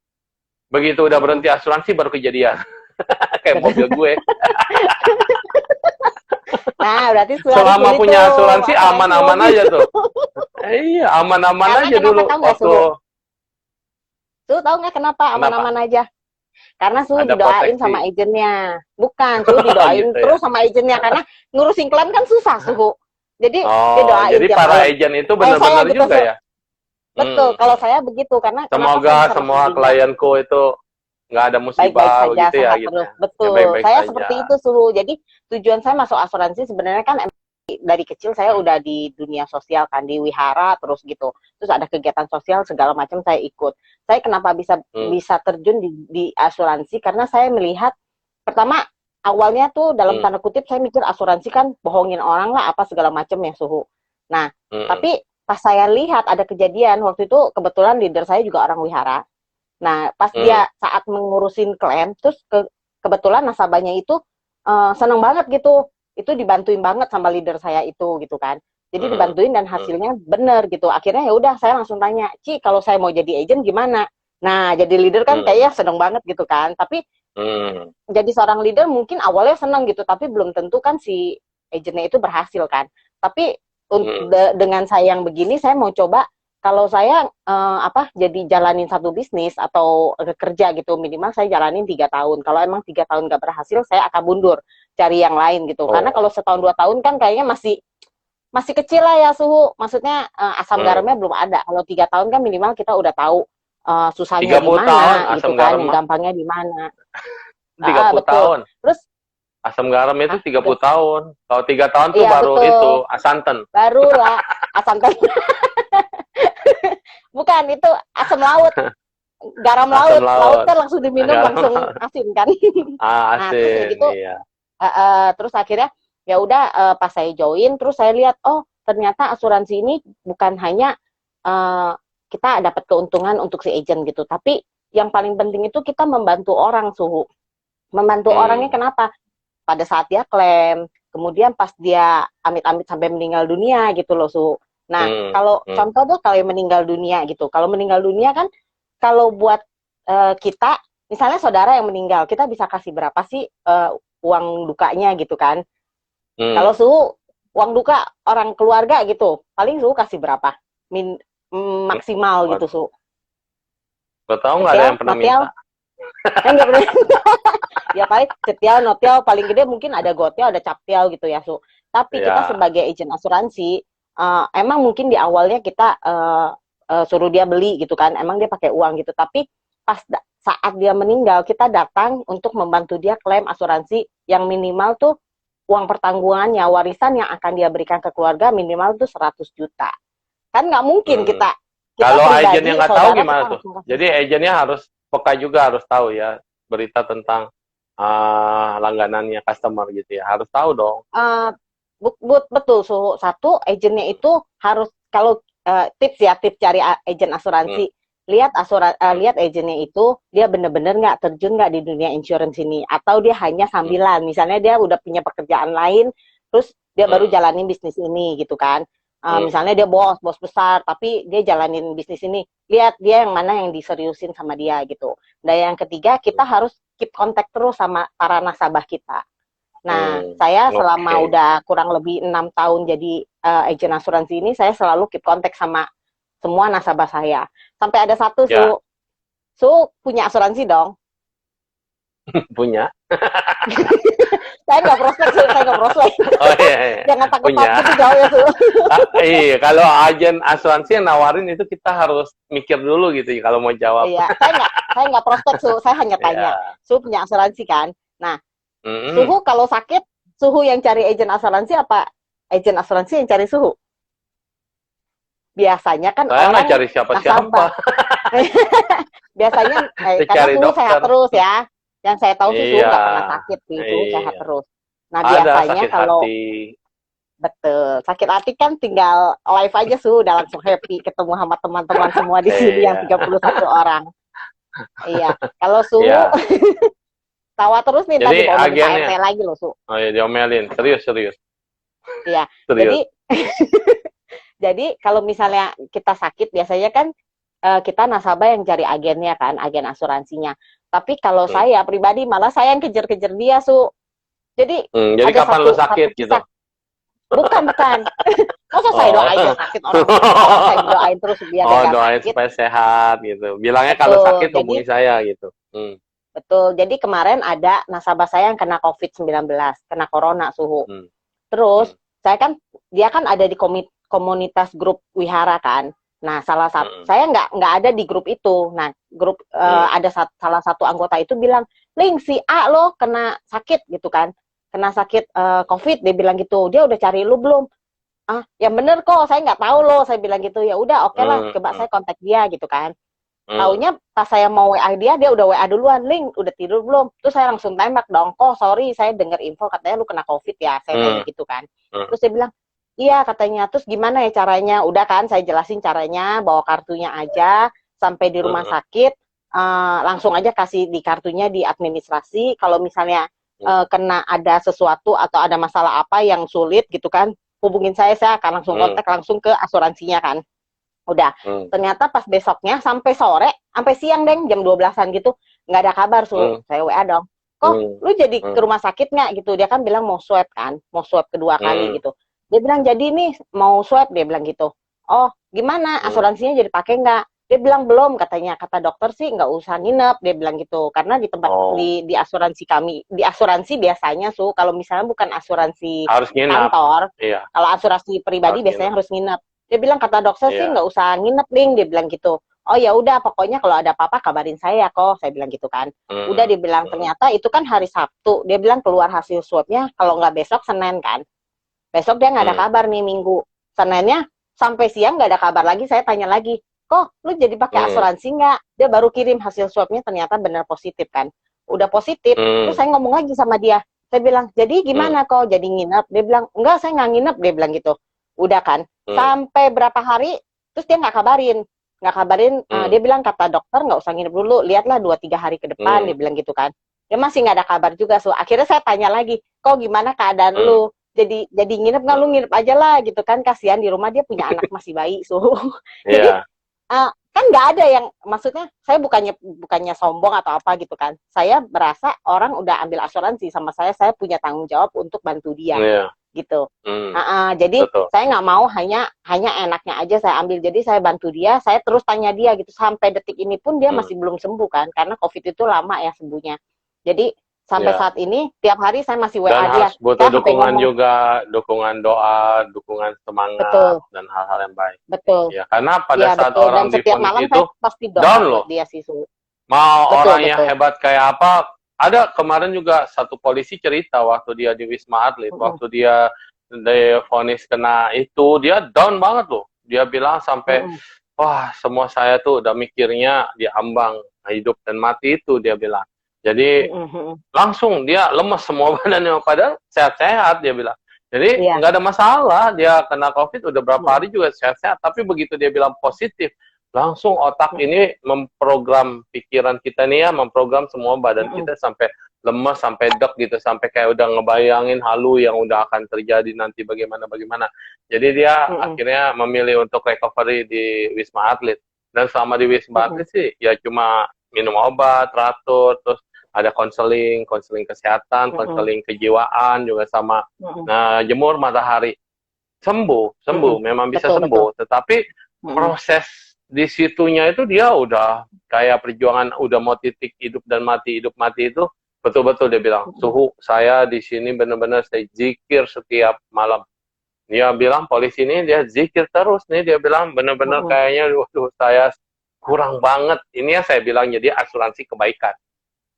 Begitu udah Mm-mm. berhenti asuransi baru kejadian. Kayak Betul. mobil gue. Nah, berarti Su harus Selama beli punya tuh asuransi asuransi aman-aman mobil. aja tuh. Iya, aman-aman Karena aja kenapa dulu tahu nggak waktu Su? Su tahu nggak kenapa kenapa? aman-aman aja? Karena Su Ada didoain sama proteksi. agentnya. Bukan, Su didoain Gitu ya. terus sama agentnya karena ngurusin klaim kan susah, Su. Jadi dia Oh, doain jadi tiap para malam. agent itu Kayak saya benar-benar gitu, juga Su. ya. Betul, Hmm. kalau saya begitu karena kenapa saya Semoga bisa masuk semua dunia klienku itu nggak ada baik-baik musibah saja, begitu ya sehat gitu terus. ya. Ya Betul. baik-baik Saya saja. seperti itu, Su. Jadi tujuan saya masuk asuransi sebenarnya kan dari kecil saya udah di dunia sosial kan di wihara terus gitu terus ada kegiatan sosial segala macam saya ikut saya kenapa bisa Hmm. bisa terjun di asuransi karena saya melihat pertama awalnya tuh dalam Hmm. tanda kutip saya mikir asuransi kan bohongin orang lah apa segala macam ya suhu nah Hmm. tapi pas saya lihat ada kejadian waktu itu kebetulan leader saya juga orang wihara nah pas Hmm. dia saat mengurusin klaim terus kebetulan nasabahnya itu seneng banget gitu itu dibantuin banget sama leader saya itu gitu kan jadi Hmm. dibantuin dan Hmm. hasilnya bener gitu akhirnya ya udah saya langsung tanya Ci kalau saya mau jadi agent gimana nah jadi leader kan Hmm. kayaknya seneng banget gitu kan tapi Hmm. jadi seorang leader mungkin awalnya seneng gitu tapi belum tentu kan si agentnya itu berhasil kan tapi Hmm. dengan saya yang begini saya mau coba kalau saya jadi jalanin satu bisnis atau kerja gitu minimal saya jalanin 3 tahun kalau emang 3 tahun nggak berhasil saya akan mundur cari yang lain gitu karena Oh. kalau setahun 2 tahun kan kayaknya masih masih kecil lah ya suhu maksudnya asam Hmm. garamnya belum ada kalau 3 tahun kan minimal kita udah tahu susahnya di 30 tahun mana gitu asam kan garam yang mah. gampangnya di mana 30 betul tahun. terus Asam garam itu 30 udah tahun. Kalau 3 tahun tuh iya baru betul itu asanten. barulah asam bukan itu asam laut garam Asam laut laut. kan langsung diminum Garam. langsung asin kan nah terus udah Asin, gitu iya. terus akhirnya ya udah pas saya join terus saya lihat oh ternyata asuransi ini bukan hanya uh, kita dapat keuntungan untuk si agent gitu tapi yang paling penting itu kita membantu orang suhu membantu orangnya Hmm. kenapa pada saat dia klaim kemudian pas dia amit-amit sampai meninggal dunia gitu loh suhu nah Hmm. kalau Hmm. contoh deh kalau meninggal dunia gitu kalau meninggal dunia kan kalau buat kita misalnya saudara yang meninggal kita bisa kasih berapa sih uang dukanya gitu kan kalau Hmm. suhu uang duka orang keluarga gitu paling suhu kasih berapa maksimal gitu Waduh. suhu Gak tahu nggak ada Cetiau, yang pernah notiau, minta. nggak pernah. Ya paling cetiau, notiau, paling gede mungkin ada gotiau, ada captiau gitu ya, Su. Tapi kita Ya. sebagai agent asuransi, emang mungkin di awalnya kita suruh dia beli gitu kan, emang dia pakai uang gitu. Tapi saat dia meninggal, kita datang untuk membantu dia klaim asuransi yang minimal tuh uang pertanggungannya, warisan yang akan dia berikan ke keluarga minimal tuh 100 juta. Kan nggak mungkin Hmm. kita Kalau pribadi, agennya nggak tahu saudara kita gimana tuh? langsung kasih. Jadi agennya harus peka juga, harus tahu ya berita tentang langganannya customer gitu ya. Harus tahu dong. Eh, betul, Suhu. Satu, agennya itu harus, kalau tips ya, tips cari agen Hmm. asuransi. Lihat agennya itu, dia bener-bener nggak terjun nggak di dunia insurance ini. Atau dia hanya Hmm. sambilan. Misalnya dia udah punya pekerjaan lain, terus dia baru Hmm. jalanin bisnis ini gitu kan. Hmm. Misalnya dia bos besar, tapi dia jalanin bisnis ini. Lihat dia yang mana yang diseriusin sama dia gitu. Dan yang ketiga, kita harus keep kontak terus sama para nasabah kita. Nah, Hmm. saya selama Oke. udah kurang lebih 6 tahun jadi agen asuransi ini, saya selalu keep kontak sama semua nasabah saya. Sampai ada satu, Ya, Su punya asuransi dong. punya. Saya nggak prospek, Su, saya nggak prospek. Oh iya, iya. Jangan takut Punya. gitu jauh ya, Su. Iya, kalau agen asuransi yang nawarin itu kita harus mikir dulu gitu ya kalau mau jawab. Iya, saya nggak prospek, Su. Saya hanya tanya, Ya. Su punya asuransi kan? Nah, Hmm. Suhu kalau sakit, Suhu yang cari agen asuransi apa agen asuransi yang cari Suhu? Biasanya kan Saya nggak orang cari siapa-siapa. nasabah. Biasanya Saya karena cari Suhu sehat dokter. terus ya. Yang saya tahu sih Suhu Iya. nggak pernah sakit sih, Suhu sehat Iya. terus. Nah Ada biasanya sakit kalau hati. betul sakit hati kan tinggal live aja Suhu udah langsung happy ketemu sama teman-teman semua di sini yang Iya. 31 orang. Iya, kalau Suhu Iya. tawa terus nih Jadi tadi mau Pak RT agennya, lagi loh Suhu. oh iya diomelin. Serius, serius. Iya, Serius. jadi jadi kalau misalnya kita sakit biasanya kan kita nasabah yang cari agennya kan, agen asuransinya. Tapi kalau Hmm. saya pribadi malah saya yang kejar-kejar dia, Su. Jadi Jadi ada kapan lu sakit gitu? kisah. Bukan. Masa saya Oh. doain dia sakit orang saya doain terus biar dia Oh, nggak doain sakit. supaya sehat gitu. Bilangnya kalau Betul. sakit Jadi hubungi saya gitu. betul. Jadi kemarin ada nasabah saya yang kena COVID-19, kena corona Suhu. Hmm. Terus saya kan dia kan ada di komunitas grup wihara kan. Nah, saya nggak ada di grup itu. Nah, grup ada salah satu anggota itu bilang, "Ling, si A lo kena sakit gitu kan. Kena sakit COVID," dia bilang gitu. "Dia udah cari lu belum?" "Ah, yang bener kok, saya nggak tahu loh," saya bilang gitu. "Ya udah, oke lah, coba saya kontak dia," gitu kan. Taunya pas saya mau WA dia udah WA duluan, "Ling, udah tidur belum?" Terus saya langsung tembak dong, "Kok, sorry, saya dengar info katanya lu kena COVID ya," saya tanya gitu kan. Terus dia bilang, "Iya," katanya. "Terus gimana ya caranya?" Udah kan, saya jelasin caranya, bawa kartunya aja, sampai di rumah sakit, langsung aja kasih di kartunya di administrasi. Kalau misalnya kena ada sesuatu atau ada masalah apa yang sulit gitu kan, hubungin saya akan langsung kontak langsung ke asuransinya kan. Udah, ternyata pas besoknya sampai sore, sampai siang deng, jam 12-an gitu, nggak ada kabar, saya WA dong. "Kok, lu jadi ke rumah sakit nggak?" gitu. Dia kan bilang mau swab kan, mau swab kedua kali gitu. Dia bilang, "Jadi nih, mau swab," dia bilang gitu. "Oh, gimana, asuransinya jadi pakai nggak?" Dia bilang, "Belum," katanya. "Kata dokter sih nggak usah nginep," dia bilang gitu. Karena di tempat, di asuransi kami, di asuransi biasanya, kalau misalnya bukan asuransi Harus nginap. kantor, Iya. kalau asuransi pribadi biasanya harus nginep. Dia bilang, "Kata dokter sih nggak usah nginep, Ling," dia bilang gitu. "Oh ya udah, pokoknya kalau ada apa-apa kabarin saya kok," saya bilang gitu kan. Udah, dia bilang, ternyata itu kan hari Sabtu. Dia bilang keluar hasil swabnya kalau nggak besok Senin kan. Besok dia nggak ada kabar nih Minggu. Seninnya sampai siang nggak ada kabar lagi. Saya tanya lagi, "Kok lu jadi pakai asuransi nggak?" Dia baru kirim hasil swabnya, ternyata benar positif kan. Udah positif, terus saya ngomong lagi sama dia. Saya bilang, "Jadi gimana kok? Jadi nginep?" Dia bilang, "Enggak, saya nggak nginep," dia bilang gitu. Udah kan, sampai berapa hari, terus dia nggak kabarin. Dia bilang, "Kata dokter nggak usah nginep dulu, lihatlah 2-3 hari ke depan," dia bilang gitu kan. Dia masih nggak ada kabar juga, akhirnya saya tanya lagi, "Kok gimana keadaan lu? Jadi nginep nggak? Lu nginep aja lah," gitu kan, kasihan di rumah dia punya anak masih bayi, Jadi kan nggak ada yang, maksudnya saya bukannya sombong atau apa gitu kan. Saya berasa orang udah ambil asuransi sama saya punya tanggung jawab untuk bantu dia Iya. gitu. Hmm, Jadi betul. saya nggak mau hanya enaknya aja saya ambil. Jadi saya bantu dia, saya terus tanya dia gitu. Sampai detik ini pun dia Hmm, masih belum sembuh kan, karena COVID itu lama ya sembuhnya. Jadi sampai ya. saat ini tiap hari saya masih Dan WA dia. harus butuh Saya sampai dukungan ngomong, juga, dukungan doa, dukungan semangat, betul, dan hal-hal yang baik. betul, Ya, karena pada ya saat betul. Dan orang setiap divonis malam itu saya pasti down doa buat loh. dia sih, Su. Mau Betul, orangnya betul. hebat kayak apa, ada kemarin juga satu polisi cerita waktu dia di Wisma Atlet, Mm-mm, waktu dia divonis kena itu, dia down banget loh. Dia bilang sampai, mm-mm, wah semua saya tuh udah mikirnya di ambang hidup dan mati itu, dia bilang. Jadi mm-mm, mm-mm. langsung dia lemes semua badannya, padahal sehat-sehat dia bilang. Jadi Iya. nggak ada masalah, dia kena COVID udah berapa Mm-mm, hari juga sehat-sehat, tapi begitu dia bilang positif, langsung otak mm-mm, ini memprogram pikiran kita nih ya, memprogram semua badan mm-mm, kita sampai lemes, sampai dek gitu, sampai kayak udah ngebayangin halu yang udah akan terjadi nanti bagaimana-bagaimana. Jadi dia mm-mm, akhirnya memilih untuk recovery di Wisma Atlet. Dan selama di Wisma mm-mm, Atlet sih, ya cuma minum obat, teratur, terus ada konseling, konseling kesehatan, mm-mm, konseling kejiwaan juga sama. mm-mm, Nah, jemur matahari. Sembuh, sembuh, mm-mm. memang bisa Betul, betul. sembuh. Tetapi Mm-mm, proses di situnya itu dia udah kayak perjuangan, udah mau titik hidup mati itu betul-betul dia bilang, mm-mm, suhu saya di sini benar-benar saya zikir setiap malam. Dia bilang polisi ini dia zikir terus nih, dia bilang benar-benar mm-mm. kayaknya, waduh saya kurang banget. Ini yang saya bilang jadi asuransi kebaikan.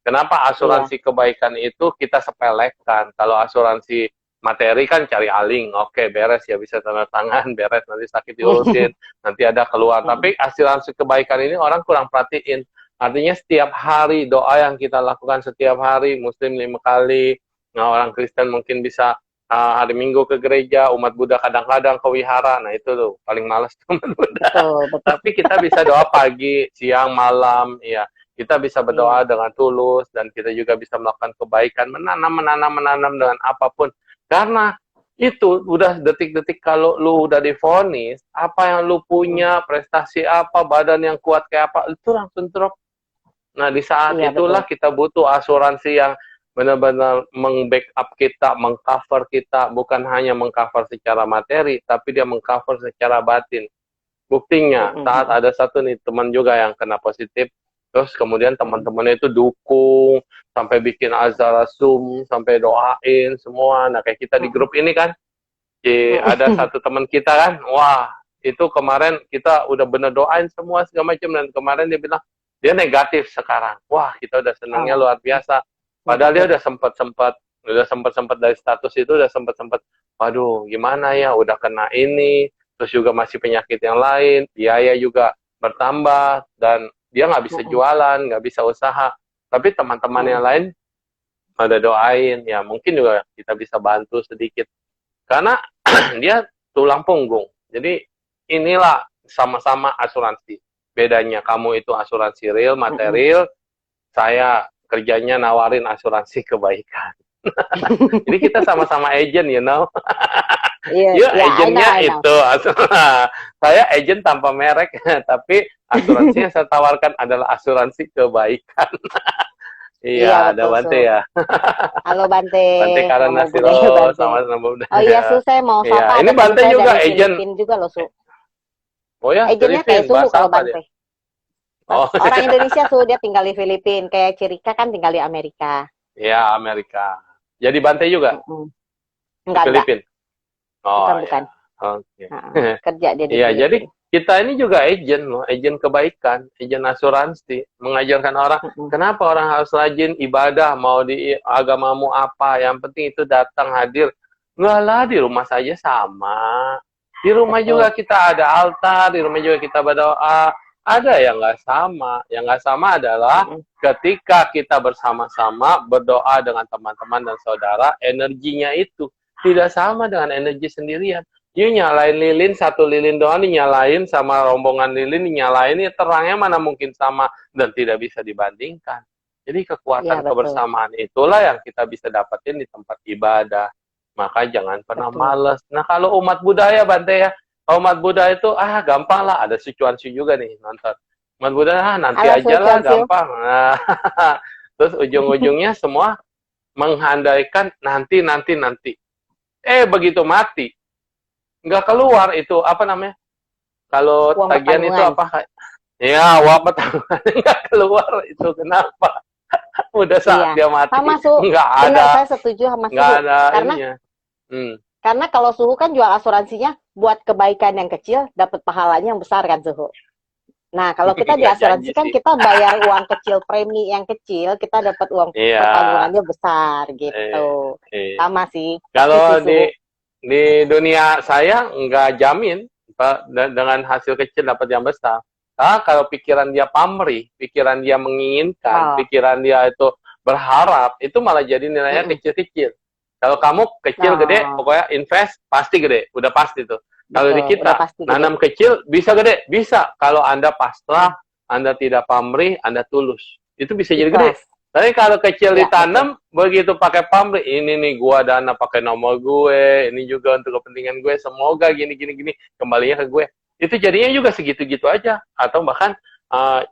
Kenapa Iya. asuransi kebaikan itu kita sepelekan? Kalau asuransi materi kan cari aling, oke beres ya bisa tanda tangan, beres nanti sakit diurusin, nanti ada keluar. Mm-mm, Tapi asuransi kebaikan ini orang kurang perhatiin. Artinya setiap hari doa yang kita lakukan setiap hari, Muslim 5 kali, nah orang Kristen mungkin bisa hari Minggu ke gereja, umat Buddha kadang-kadang ke wihara, nah itu tuh paling males umat Buddha. betul, betul. Tapi kita bisa doa pagi, siang, malam, ya kita bisa Iya. berdoa dengan tulus dan kita juga bisa melakukan kebaikan, menanam dengan apapun. Karena itu udah detik-detik kalau lu udah divonis, apa yang lu Mm. punya, prestasi apa, badan yang kuat kayak apa, itu langsung drop. Nah, di saat Iya, betul. itulah kita butuh asuransi yang benar-benar meng-backup kita, mengcover kita, bukan hanya mengcover secara materi, tapi dia mengcover secara batin. Buktinya, Mm-mm, saat mm-mm, ada satu nih teman juga yang kena positif, terus kemudian mm-mm. teman-temannya itu dukung, sampai bikin azara Zoom, sampai doain semua. Nah, kayak kita di Mm-mm, grup ini kan, ada mm-mm. satu teman kita kan, wah, itu kemarin kita udah bener doain semua segala macam, dan kemarin dia bilang, dia negatif sekarang. Wah, kita udah senangnya Oh, luar biasa. Padahal dia betul. udah sempat dari status itu, udah sempat, waduh, gimana ya, udah kena ini, terus juga masih penyakit yang lain, biaya juga bertambah, dan dia nggak bisa Mm-mm, jualan, nggak bisa usaha. Tapi teman-teman yang mm-mm. lain ada doain, ya mungkin juga kita bisa bantu sedikit. Karena dia tulang punggung. Jadi inilah sama-sama asuransi. Bedanya kamu itu asuransi real, Mm-mm. material, saya kerjanya nawarin asuransi kebaikan. Jadi kita sama-sama agent, you know. Iya, Yuk, ya, I know, agentnya I know. itu. Saya agent tanpa merek, tapi asuransi yang saya tawarkan adalah asuransi kebaikan. Iya, Iya, ada betul, Su. Bante ya. Halo, Bante. Bante Karena Namo budaya, Nasiro, Bante. sama nama Oh iya, budaya. Su, saya mau Iya, sapa. ini Ada teman Bante saya juga dari agent. Filipina juga loh, Su. Oh ya, Agentnya kayak Filipin, Suhu bahasa kalau apa dia? Bante. Oh, Orang Indonesia, Su, dia tinggal di Filipina. Kayak Cirika kan tinggal di Amerika. ya Amerika. Jadi Bante juga Mm-mm. di Enggak. Filipin. Oh Bukan. ya, oke. Heeh. Kerja dia di Iya, jadi Filipina. kita ini juga agent loh, agent kebaikan, agent asuransi, mengajarkan orang Mm-mm. kenapa orang harus rajin ibadah, mau di agamamu apa, yang penting itu datang hadir. Enggak lah, di rumah saja sama. Di rumah juga Betul. kita ada altar, di rumah juga kita berdoa. Ada yang nggak sama. Yang nggak sama adalah Mm-mm. ketika kita bersama-sama berdoa dengan teman-teman dan saudara, energinya itu tidak sama dengan energi sendirian. You nyalain lilin, satu lilin doang dinyalain sama rombongan lilin dinyalain, ya terangnya mana mungkin sama dan tidak bisa dibandingkan. Jadi Iya, kekuatan betul. kebersamaan itulah yang kita bisa dapetin di tempat ibadah. Maka jangan pernah Betul. males. Nah kalau umat budaya Bante ya, kalau umat Buddha itu gampang lah, ada Sichuan juga nih nonton. Mudah-mudahan nanti Halo aja Su, lah, Chelsea. gampang. Nah, terus ujung-ujungnya semua menghandaikan nanti. Begitu mati, nggak keluar itu apa namanya? Kalau Uang tagihan itu pertanggungan. apa? Ya, uang pertanggungan nggak keluar itu kenapa? Udah saat Iya, dia sama mati, Su. Benar, saya setuju sama nggak Suhu. ada Karena ininya. Hmm. kalau Suhu kan jual asuransinya buat kebaikan yang kecil, dapat pahalanya yang besar kan Suhu. Nah, kalau kita Nggak janji diasuransikan, sih. kita bayar uang kecil, premi yang kecil, kita dapat uang Iya, pertanggungannya besar eh, gitu. eh. Sama sih, ngerti sih Kalau Suhu. di dunia saya nggak jamin Pak, dengan hasil kecil dapat yang besar. Kalau pikiran dia pamrih, pikiran dia menginginkan, Oh, pikiran dia itu berharap, itu malah jadi nilainya mm-mm. kecil-kecil. Kalau kamu kecil gede, Oh, pokoknya invest pasti gede, udah pasti tuh. Kalau di betul, udah kita pasti gede. nanam kecil bisa gede, bisa. Kalau Anda pasrah, Anda tidak pamrih, Anda tulus, itu bisa jadi gede. Ikhlas. Tapi kalau kecil Ya, betul. ditanam, begitu pakai pamrih, ini nih gua dana pakai nomor gue, ini juga untuk kepentingan gue, semoga gini kembalinya ke gue. Itu jadinya juga segitu-gitu aja, atau bahkan uh,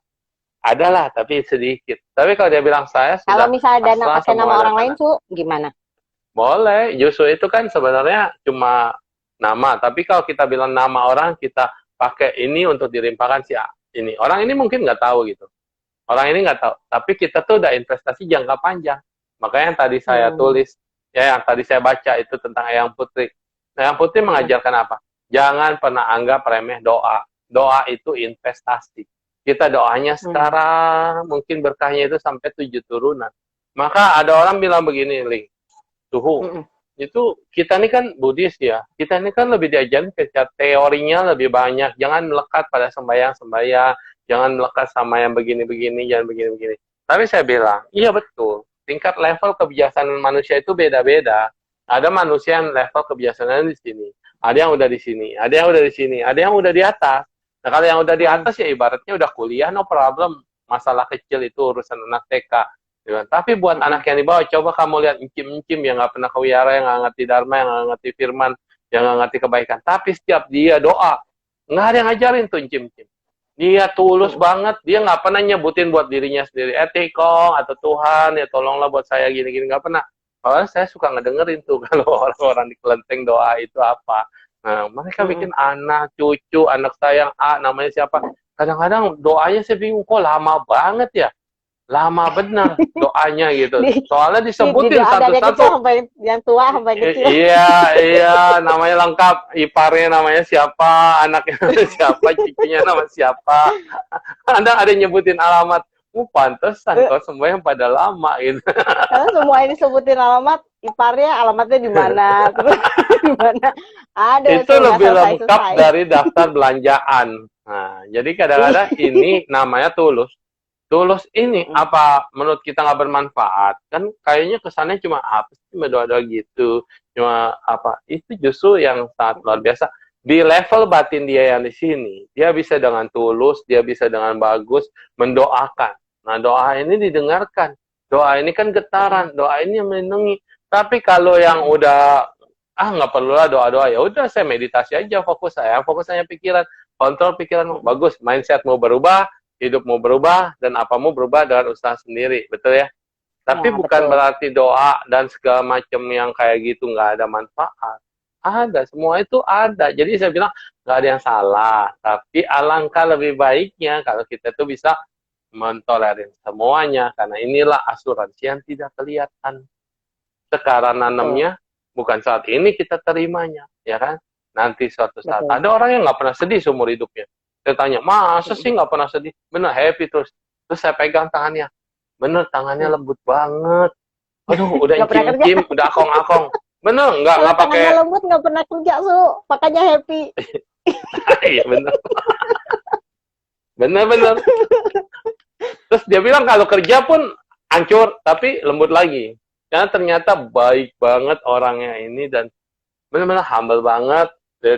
adalah tapi sedikit. Tapi kalau dia bilang saya Kalau sudah misalnya dana pasrah pakai nama semua orang lain, dana, Su, gimana? boleh. Justru itu kan sebenarnya cuma nama. Tapi kalau kita bilang nama orang, kita pakai ini untuk dilimpahkan si A. Ini orang ini mungkin nggak tahu gitu. Orang ini nggak tahu. Tapi kita tuh udah investasi jangka panjang. Makanya yang tadi saya Hmm, tulis, ya yang tadi saya baca itu tentang Eyang Putri. Nah, Eyang Putri mm-mm, mengajarkan apa? Jangan pernah anggap remeh doa. Doa itu investasi. Kita doanya hmm, sekarang, mungkin berkahnya itu sampai 7 turunan. Maka ada orang bilang begini, Ling, Suhu, mm-mm. itu kita ini kan Buddhis ya, kita ini kan lebih diajarin teorinya lebih banyak, jangan melekat pada sembahyang-sembahyang, jangan melekat sama yang begini-begini, jangan begini-begini. Tapi saya bilang, iya betul, tingkat level kebijaksanaan manusia itu beda-beda. Ada manusia yang level kebijaksanaan di sini, ada yang udah di sini, ada yang udah di sini, ada yang udah di atas. Nah kalau yang udah di Hmm. atas ya ibaratnya udah kuliah, no problem, masalah kecil itu urusan anak TK. Ya, tapi buat Mm-mm. anak yang di bawah, coba kamu lihat incim-incim yang nggak pernah kewiyara, yang nggak ngerti dharma, yang nggak ngerti firman, yang nggak ngerti kebaikan. Tapi setiap dia doa, nggak ada yang ngajarin tuh incim-incim. Dia tulus Mm-mm. banget, dia nggak pernah nyebutin buat dirinya sendiri, Tikong, atau Tuhan, ya tolonglah buat saya gini-gini, nggak pernah. Malah saya suka ngedengerin tuh kalau orang-orang di kelenteng doa itu apa. Nah, mereka Mm-mm. bikin anak, cucu, anak sayang A, namanya siapa. Kadang-kadang doanya saya bingung, kok lama banget ya. Lama benar doanya gitu. Di, Soalnya di disebutin doa dari yang kecil satu-satu. sampai yang tua sampai yang kecil. Iya, iya, namanya lengkap. Iparnya namanya siapa, anaknya namanya siapa, cucunya nama siapa. Ada yang nyebutin alamat. Pantesan Eh, kok semua yang pada lama gitu. Karena semua ini sebutin alamat, iparnya alamatnya di mana, terus di mana. Ada Itu tuh nggak lebih lengkap selesai-selesai. dari daftar belanjaan. Nah, jadi kadang-kadang ini namanya tulus. Tulus ini Mm-mm. apa menurut kita nggak bermanfaat kan kayaknya kesannya cuma apa sih cuma doa-doa gitu cuma apa itu justru yang sangat luar biasa di level batin dia yang di sini dia bisa dengan tulus dia bisa dengan bagus mendoakan nah doa ini didengarkan doa ini kan Mm-mm. getaran doa ini yang melindungi tapi kalau yang Mm-mm. udah nggak perlu lah doa-doa ya udah saya meditasi aja fokus hanya pikiran kontrol pikiran Mm-mm. bagus mindset mau berubah hidup mau berubah dan apamu berubah dengan usaha sendiri, betul ya? Tapi Ya, bukan betul. berarti doa dan segala macam yang kayak gitu nggak ada manfaat. Ada, semua itu ada. Jadi saya bilang nggak ada yang salah. Tapi alangkah lebih baiknya kalau kita tuh bisa mentolerir semuanya. Karena inilah asuransi yang tidak kelihatan. Sekarang Betul. nanamnya, bukan saat ini kita terimanya. Ya kan? Nanti suatu saat. Betul. Ada orang yang nggak pernah sedih seumur hidupnya. Saya tanya, masa Mm-mm. sih nggak pernah sedih? Bener, happy terus. Terus saya pegang tangannya. Bener, tangannya Mm. lembut banget. Aduh, udah Nggak pernah kerja. incim-incim, udah akong-akong. Bener, Kalau nggak pakai. tangannya lembut nggak pernah kerja, Su. Makanya happy. Iya bener, bener. Terus dia bilang kalau kerja pun hancur, tapi lembut lagi. Karena ternyata baik banget orangnya ini dan benar-benar humble banget.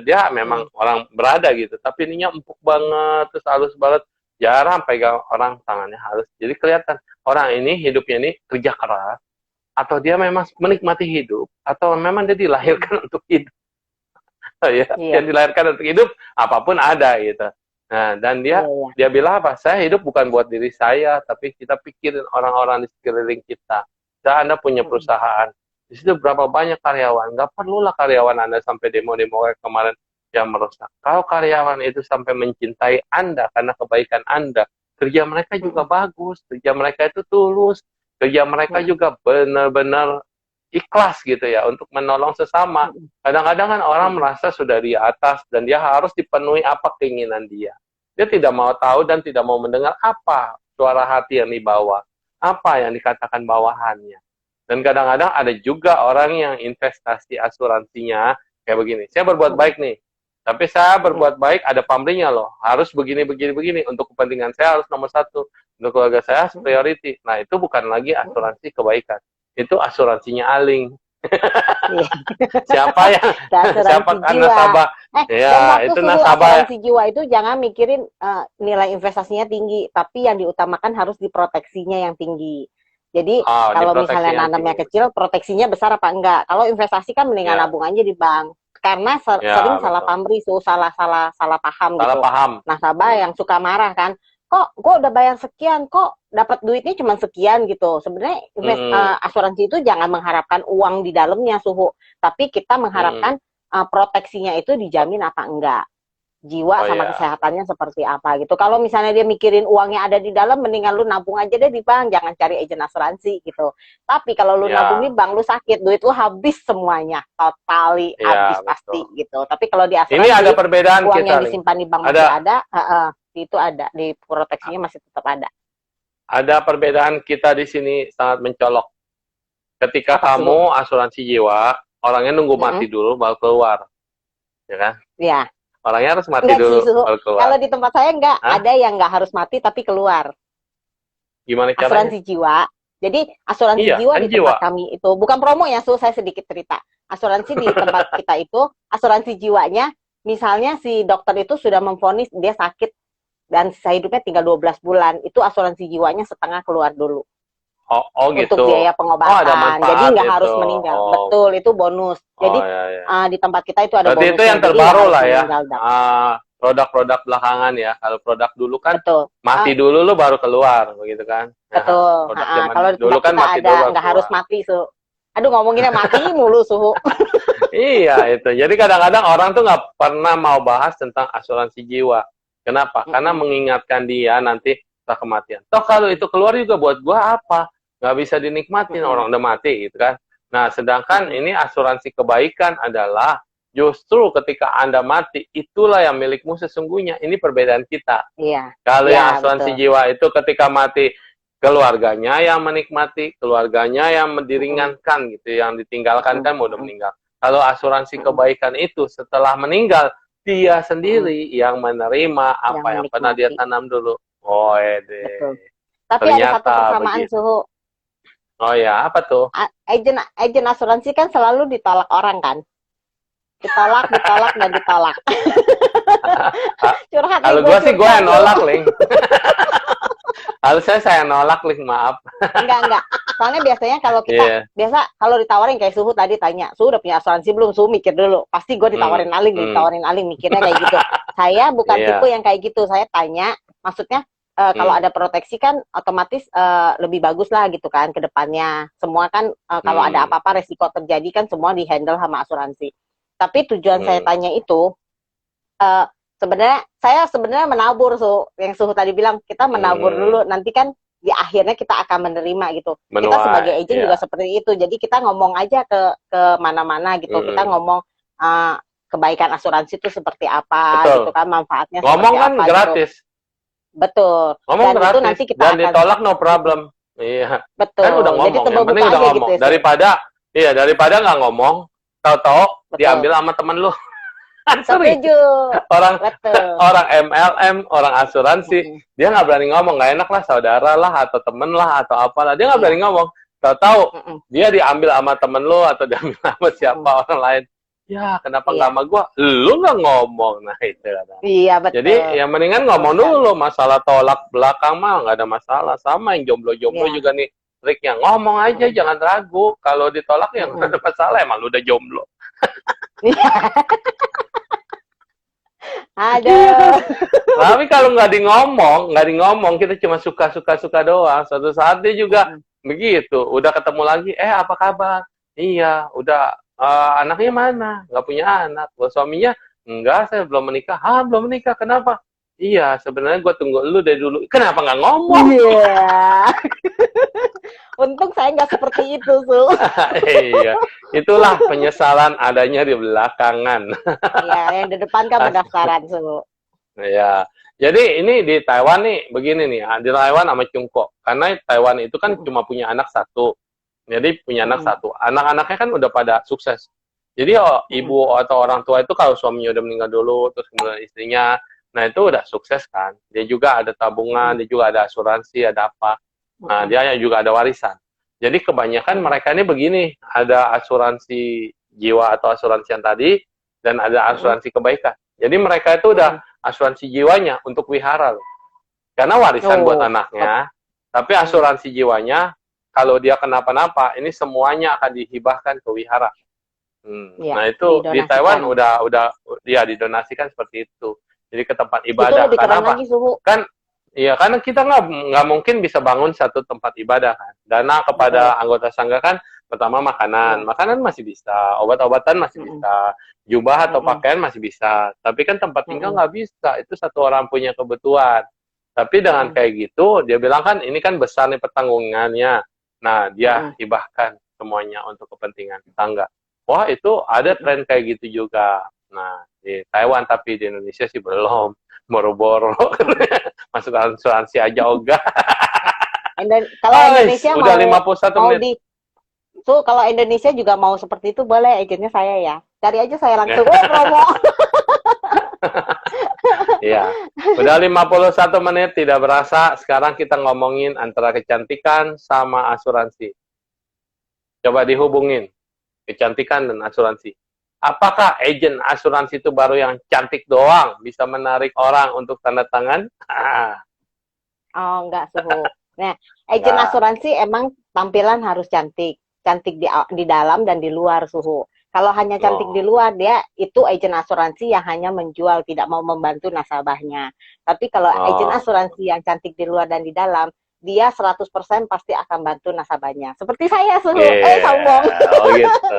Dia memang Mm. orang berada gitu, tapi ininya empuk banget, terus halus banget. Jarang pegang orang tangannya halus. Jadi kelihatan orang ini hidupnya ini kerja keras, atau dia memang menikmati hidup, atau memang dia Mm. dilahirkan untuk hidup. Ya, yang Iya. dilahirkan untuk hidup, apapun ada gitu. Nah, dan Iya, dia iya. dia bilang apa? Saya hidup bukan buat diri saya, tapi kita pikirin orang-orang di sekeliling kita. Anda punya Mm-mm. perusahaan, di situ berapa banyak karyawan? Nggak perlulah karyawan Anda sampai demo-demo kayak kemarin yang merusak. Kalau karyawan itu sampai mencintai Anda karena kebaikan Anda, kerja mereka juga Mm-mm. bagus, kerja mereka itu tulus, kerja mereka Mm-mm. juga benar-benar ikhlas gitu ya untuk menolong sesama. Mm-mm. Kadang-kadang kan orang Mm-mm. merasa sudah di atas dan dia harus dipenuhi apa keinginan dia. Dia tidak mau tahu dan tidak mau mendengar apa suara hati yang dibawa, apa yang dikatakan bawahannya. Dan kadang-kadang ada juga orang yang investasi asuransinya kayak begini. Saya berbuat Mm-mm. baik nih, tapi saya Mm-mm. berbuat baik ada pamrihnya loh. Harus begini, begini, begini. Untuk kepentingan saya harus nomor satu. Untuk keluarga saya Mm-mm. priority. Nah itu bukan lagi Mm-mm. asuransi kebaikan. Itu asuransinya Aling. Iya. Siapa yang Dan asuransi siapa kan jiwa. nasabah? Dan Ya, waktu itu suhu nasabah ya. asuransi jiwa itu jangan mikirin nilai investasinya tinggi, tapi yang diutamakan harus diproteksinya yang tinggi. Jadi Oh, kalau diproteksi misalnya yang nanamnya tinggi. kecil, proteksinya besar apa enggak? Kalau investasi kan mendingan Ya, nabung aja di bank. Karena sering ya salah betul. pamrih, salah paham Salah gitu. paham. Nasabah yang suka marah kan, kok gue udah bayar sekian, kok dapat duitnya cuma sekian gitu. Sebenarnya Mm-mm. asuransi itu jangan mengharapkan uang di dalamnya suhu, tapi kita Mm-mm. mengharapkan proteksinya itu dijamin apa enggak, jiwa Oh sama ya, kesehatannya seperti apa gitu. Kalau misalnya dia mikirin uangnya ada di dalam, mendingan lu nabung aja deh di bank, jangan cari agen asuransi gitu. Tapi kalau lu nabung di ya, bank, lu sakit, duit lu habis semuanya, totali habis ya pasti betul. gitu. Tapi kalau di Ini ada asuransi, perbedaan uang yang kita, Ling. disimpan di bank masih Ada ada, itu ada, di proteksinya masih tetap ada. ada perbedaan kita di sini sangat mencolok. Ketika Apa suhu? kamu asuransi jiwa, orangnya nunggu mati Mm-mm. dulu baru keluar, ya kan? Ya, Orangnya harus mati enggak sih dulu suhu. baru keluar. Kalau di tempat saya enggak, Hah? ada yang enggak harus mati tapi keluar. Gimana caranya? Asuransi jiwa. Jadi asuransi Iya, jiwa kan di jiwa. tempat kami itu bukan promo ya, saya sedikit cerita. Asuransi di tempat kita itu asuransi jiwanya, misalnya si dokter itu sudah memvonis dia sakit dan sisa hidupnya tinggal 12 bulan, itu asuransi jiwanya setengah keluar dulu Oh, oh untuk gitu. biaya Oh, ada pengobatan. Jadi manfaat nggak itu. harus meninggal. Oh, Betul, itu bonus. oh Jadi ya ya. di tempat kita itu ada Berarti itu bonusnya. yang Jadi nggak terbaru harus lah ya. meninggal. Produk-produk belakangan ya. Kalau produk dulu kan Betul. mati dulu lu baru keluar, begitu kan? Betul. Produk zaman Kalau di dulu tempat kan kita mati ada, dulu baru nggak harus keluar. mati. Aduh, ngomonginnya mati mulu suhu. Iya itu. Jadi kadang-kadang orang tuh nggak pernah mau bahas tentang asuransi jiwa. Kenapa? Karena mengingatkan dia nanti setelah kematian. Toh kalau itu keluar juga buat gua apa? Nggak bisa dinikmatin, orang udah mati gitu kan. Nah, sedangkan ini asuransi kebaikan adalah justru ketika Anda mati, itulah yang milikmu sesungguhnya. Ini perbedaan kita. Iya. Kalau Iya, yang asuransi betul. jiwa itu ketika mati, keluarganya yang menikmati, keluarganya yang diringankan gitu, yang ditinggalkan kan udah meninggal. Kalau asuransi kebaikan itu setelah meninggal, dia sendiri yang menerima Yang apa yang pernah dia menikmati. tanam dulu. Oh, Betul. ede. Tapi ada satu Ternyata persamaan begitu. suhu. Oh ya, apa tuh? Agen asuransi kan selalu ditolak orang kan. Ditolak, ditolak, dan ditolak. Curhat nih, Kalau gue sih gue curhat yang lu. nolak, Ling. Harusnya saya nolak, Ling, maaf. Enggak. Soalnya biasanya kalau kita, biasa kalau ditawarin kayak Suhu tadi tanya, Suhu udah punya asuransi belum? Suhu mikir dulu. Pasti gue ditawarin aling, mikirnya kayak gitu. Saya bukan tipe yang kayak gitu. Saya tanya, maksudnya kalau ada proteksi kan otomatis lebih bagus lah gitu kan ke depannya. Semua kan kalau ada apa-apa resiko terjadi kan semua dihandle sama asuransi. Tapi tujuan saya tanya itu saya sebenarnya menabur yang Suhu tadi bilang, kita menabur dulu, nanti kan di akhirnya kita akan menerima gitu. Kita sebagai agent juga seperti itu. Jadi kita ngomong aja ke mana-mana gitu. Kita ngomong kebaikan asuransi itu seperti apa gitu kan, manfaatnya ngomong seperti kan apa gratis. gitu. Betul. Ngomong Dan gratis. itu nanti kita dan akan ditolak no problem. Iya. Betul. Kan udah ngomong. Jadi Yang penting udah ngomong. gitu, daripada nggak ngomong, tahu-tahu diambil sama temen lu. Setuju. Orang MLM, orang asuransi, dia nggak berani ngomong, nggak enak lah, saudara lah atau temen lah atau apalah, dia nggak berani ngomong. Tahu-tahu dia diambil sama temen lu atau diambil sama siapa orang lain. Ya, kenapa nggak sama gua? Lu nggak ngomong, nah itu. Iya betul. Jadi ya mendingan ngomong dulu, masalah tolak belakang mah nggak ada masalah. Sama yang jomblo-jomblo juga nih triknya, ngomong aja, jangan ragu. Kalau ditolak ya nggak ada masalah, emang lu udah jomblo. Aduh. Tapi kalau nggak di ngomong, kita cuma suka doang. Suatu saat dia juga begitu. Udah ketemu lagi, apa kabar? Iya, udah anaknya mana? Nggak punya anak. Buat suaminya, enggak, saya belum menikah. Ah, belum menikah, kenapa? Iya, sebenarnya gue tunggu lu dari dulu. Kenapa nggak ngomong? Iya. Untung saya nggak seperti itu, Su. Iya, itulah penyesalan adanya di belakangan. Iya, yang di depan kan pendaftaran, Su. Ya, jadi ini di Taiwan nih, begini nih, di Taiwan sama Tiongkok. Karena Taiwan itu kan cuma punya anak satu. Jadi punya anak satu. Anak-anaknya kan udah pada sukses. Jadi ibu atau orang tua itu kalau suaminya udah meninggal dulu, terus kemudian istrinya, nah itu udah sukses kan. Dia juga ada tabungan, dia juga ada asuransi, ada apa. Nah, dia juga ada warisan. Jadi kebanyakan mereka ini begini, ada asuransi jiwa atau asuransi yang tadi, dan ada asuransi kebaikan. Jadi mereka itu udah asuransi jiwanya untuk wihara loh. Karena warisan buat anaknya, tapi asuransi jiwanya kalau dia kenapa-napa, ini semuanya akan dihibahkan ke wihara. Ya, nah itu di Taiwan udah dia didonasikan seperti itu. Jadi ke tempat ibadah. Itu lebih keren Kenapa? lagi, Suhu. Kan iya, karena kita nggak mungkin bisa bangun satu tempat ibadah kan. Dana kepada anggota sangga kan pertama makanan masih bisa, obat-obatan masih bisa, jubah atau pakaian masih bisa. Tapi kan tempat tinggal nggak bisa. Itu satu orang punya kebutuhan. Tapi dengan kayak gitu, dia bilang kan ini kan besar nih pertanggungannya. Nah, dia hibahkan semuanya untuk kepentingan tangga. Wah, itu ada tren kayak gitu juga. Nah, di Taiwan, tapi di Indonesia sih belum. Boro-boro. Masuk asuransi aja ogah. Kalau Indonesia udah mau 51 menit. Kalau Indonesia juga mau seperti itu, boleh agennya saya ya. Cari aja saya langsung, promo. Iya, udah 51 menit, tidak berasa. Sekarang kita ngomongin antara kecantikan sama asuransi. Coba dihubungin, kecantikan dan asuransi. Apakah agen asuransi itu baru yang cantik doang bisa menarik orang untuk tanda tangan? Oh, enggak, Suhu. Nah, agen asuransi emang tampilan harus cantik. Cantik di dalam dan di luar, Suhu. Kalau hanya cantik di luar, dia itu agen asuransi yang hanya menjual, tidak mau membantu nasabahnya. Tapi kalau agen asuransi yang cantik di luar dan di dalam, dia 100% pasti akan bantu nasabahnya. Seperti saya, Suhu. Sombong. Oh gitu.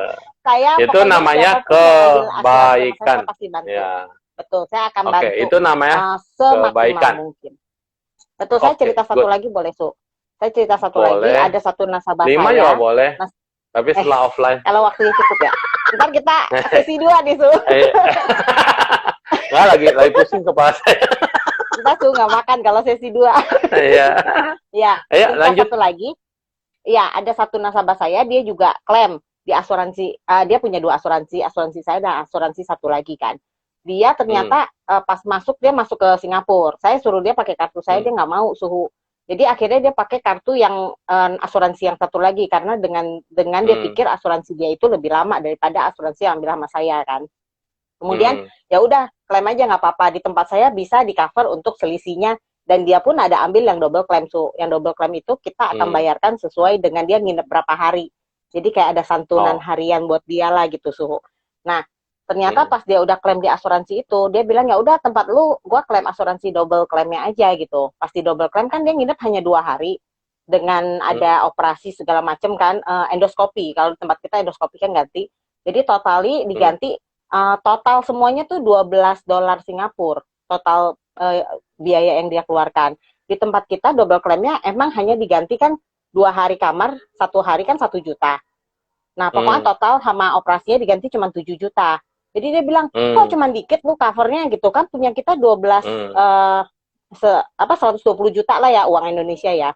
Saya itu namanya kebaikan. Pasti bantu. Ya. Betul, saya akan bantu. Itu namanya kebaikan. Mungkin. Betul, saya cerita satu lagi boleh, Su? Saya cerita satu lagi, ada satu nasabah 5 saya. 5 juga boleh. Tapi setelah offline. Kalau waktunya cukup ya. Ntar kita sesi 2 nih, Su. Nggak, lagi pusing kepala saya. Kita Su nggak makan kalau sesi 2. Iya. Ya, lanjut. Satu lagi. Ya, ada satu nasabah saya, dia juga klaim di asuransi. Dia punya 2 asuransi. Asuransi saya dan asuransi satu lagi kan. Dia ternyata pas dia masuk ke Singapura. Saya suruh dia pakai kartu saya, dia nggak mau, Suhu. Jadi akhirnya dia pakai kartu yang asuransi yang satu lagi karena dengan dia pikir asuransi dia itu lebih lama daripada asuransi yang ambil sama saya kan. Kemudian ya udah klaim aja nggak apa-apa, di tempat saya bisa di cover untuk selisihnya dan dia pun ada ambil yang double claim. So yang double claim itu kita akan bayarkan sesuai dengan dia nginep berapa hari. Jadi kayak ada santunan harian buat dia lah gitu, Suhu. Nah, ternyata pas dia udah klaim di asuransi itu, dia bilang ya udah tempat lu, gua klaim asuransi double claimnya aja gitu. Pasti double claim kan dia nginep hanya 2 hari dengan ada operasi segala macam kan, endoskopi. Kalau tempat kita endoskopi kan ganti. Jadi totali diganti total semuanya tuh $12 Singapura. Total biaya yang dia keluarkan. Di tempat kita double claimnya emang hanya diganti kan 2 hari kamar, 1 hari kan 1 juta. Nah, pokoknya total sama operasinya diganti cuma 7 juta. Jadi dia bilang, kok cuma dikit bu covernya gitu kan, punya kita 120 juta lah ya uang Indonesia ya.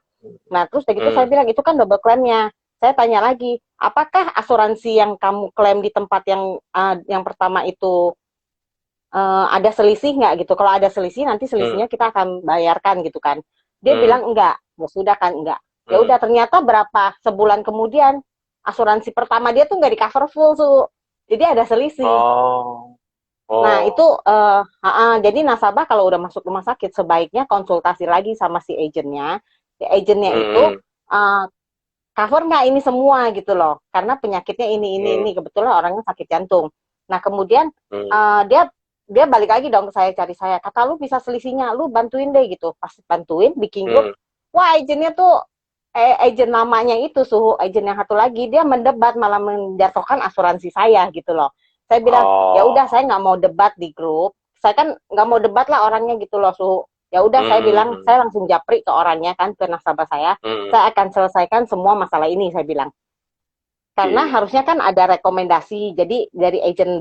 Nah terus begitu saya bilang itu kan double claimnya. Saya tanya lagi, apakah asuransi yang kamu klaim di tempat yang pertama itu ada selisih nggak gitu? Kalau ada selisih nanti selisihnya kita akan bayarkan gitu kan. Dia bilang enggak, ya sudah kan enggak. Ya udah ternyata sebulan kemudian asuransi pertama dia tuh nggak di cover full tuh. Jadi ada selisih. Nah itu, jadi nasabah kalau udah masuk rumah sakit sebaiknya konsultasi lagi sama si agennya. Si agennya itu cover nggak ini semua gitu loh. Karena penyakitnya ini kebetulan orangnya sakit jantung. Nah kemudian dia dia balik lagi dong ke saya, cari saya, kata lu bisa selisihnya, lu bantuin deh gitu. Pas bantuin bikin grup, wah agennya tuh agent namanya itu Suhu, agent yang satu lagi dia mendebat malah menjatuhkan asuransi saya gitu loh. Saya bilang ya udah saya nggak mau debat di grup, saya kan nggak mau debat lah orangnya gitu loh Suhu. Ya udah saya bilang, saya langsung japri ke orangnya kan, ke nasabah saya akan selesaikan semua masalah ini, saya bilang. Karena harusnya kan ada rekomendasi. Jadi dari agent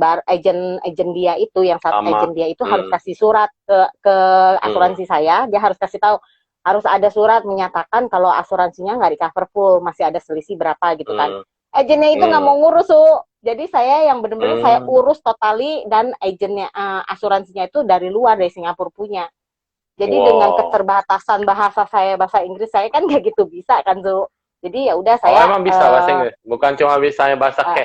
dia itu, yang satu agent dia itu harus kasih surat ke asuransi saya. Dia harus kasih tahu, harus ada surat menyatakan kalau asuransinya nggak di cover full, masih ada selisih berapa gitu kan. Agennya itu nggak mau ngurus tuh. Jadi saya yang benar-benar saya urus totali, dan agennya asuransinya itu dari luar, dari Singapura punya. Jadi dengan keterbatasan bahasa saya, bahasa Inggris saya kan nggak gitu bisa kan tuh. Jadi ya udah saya. Emang bisa bahasa Inggris, bukan cuma bisa bahasa ke.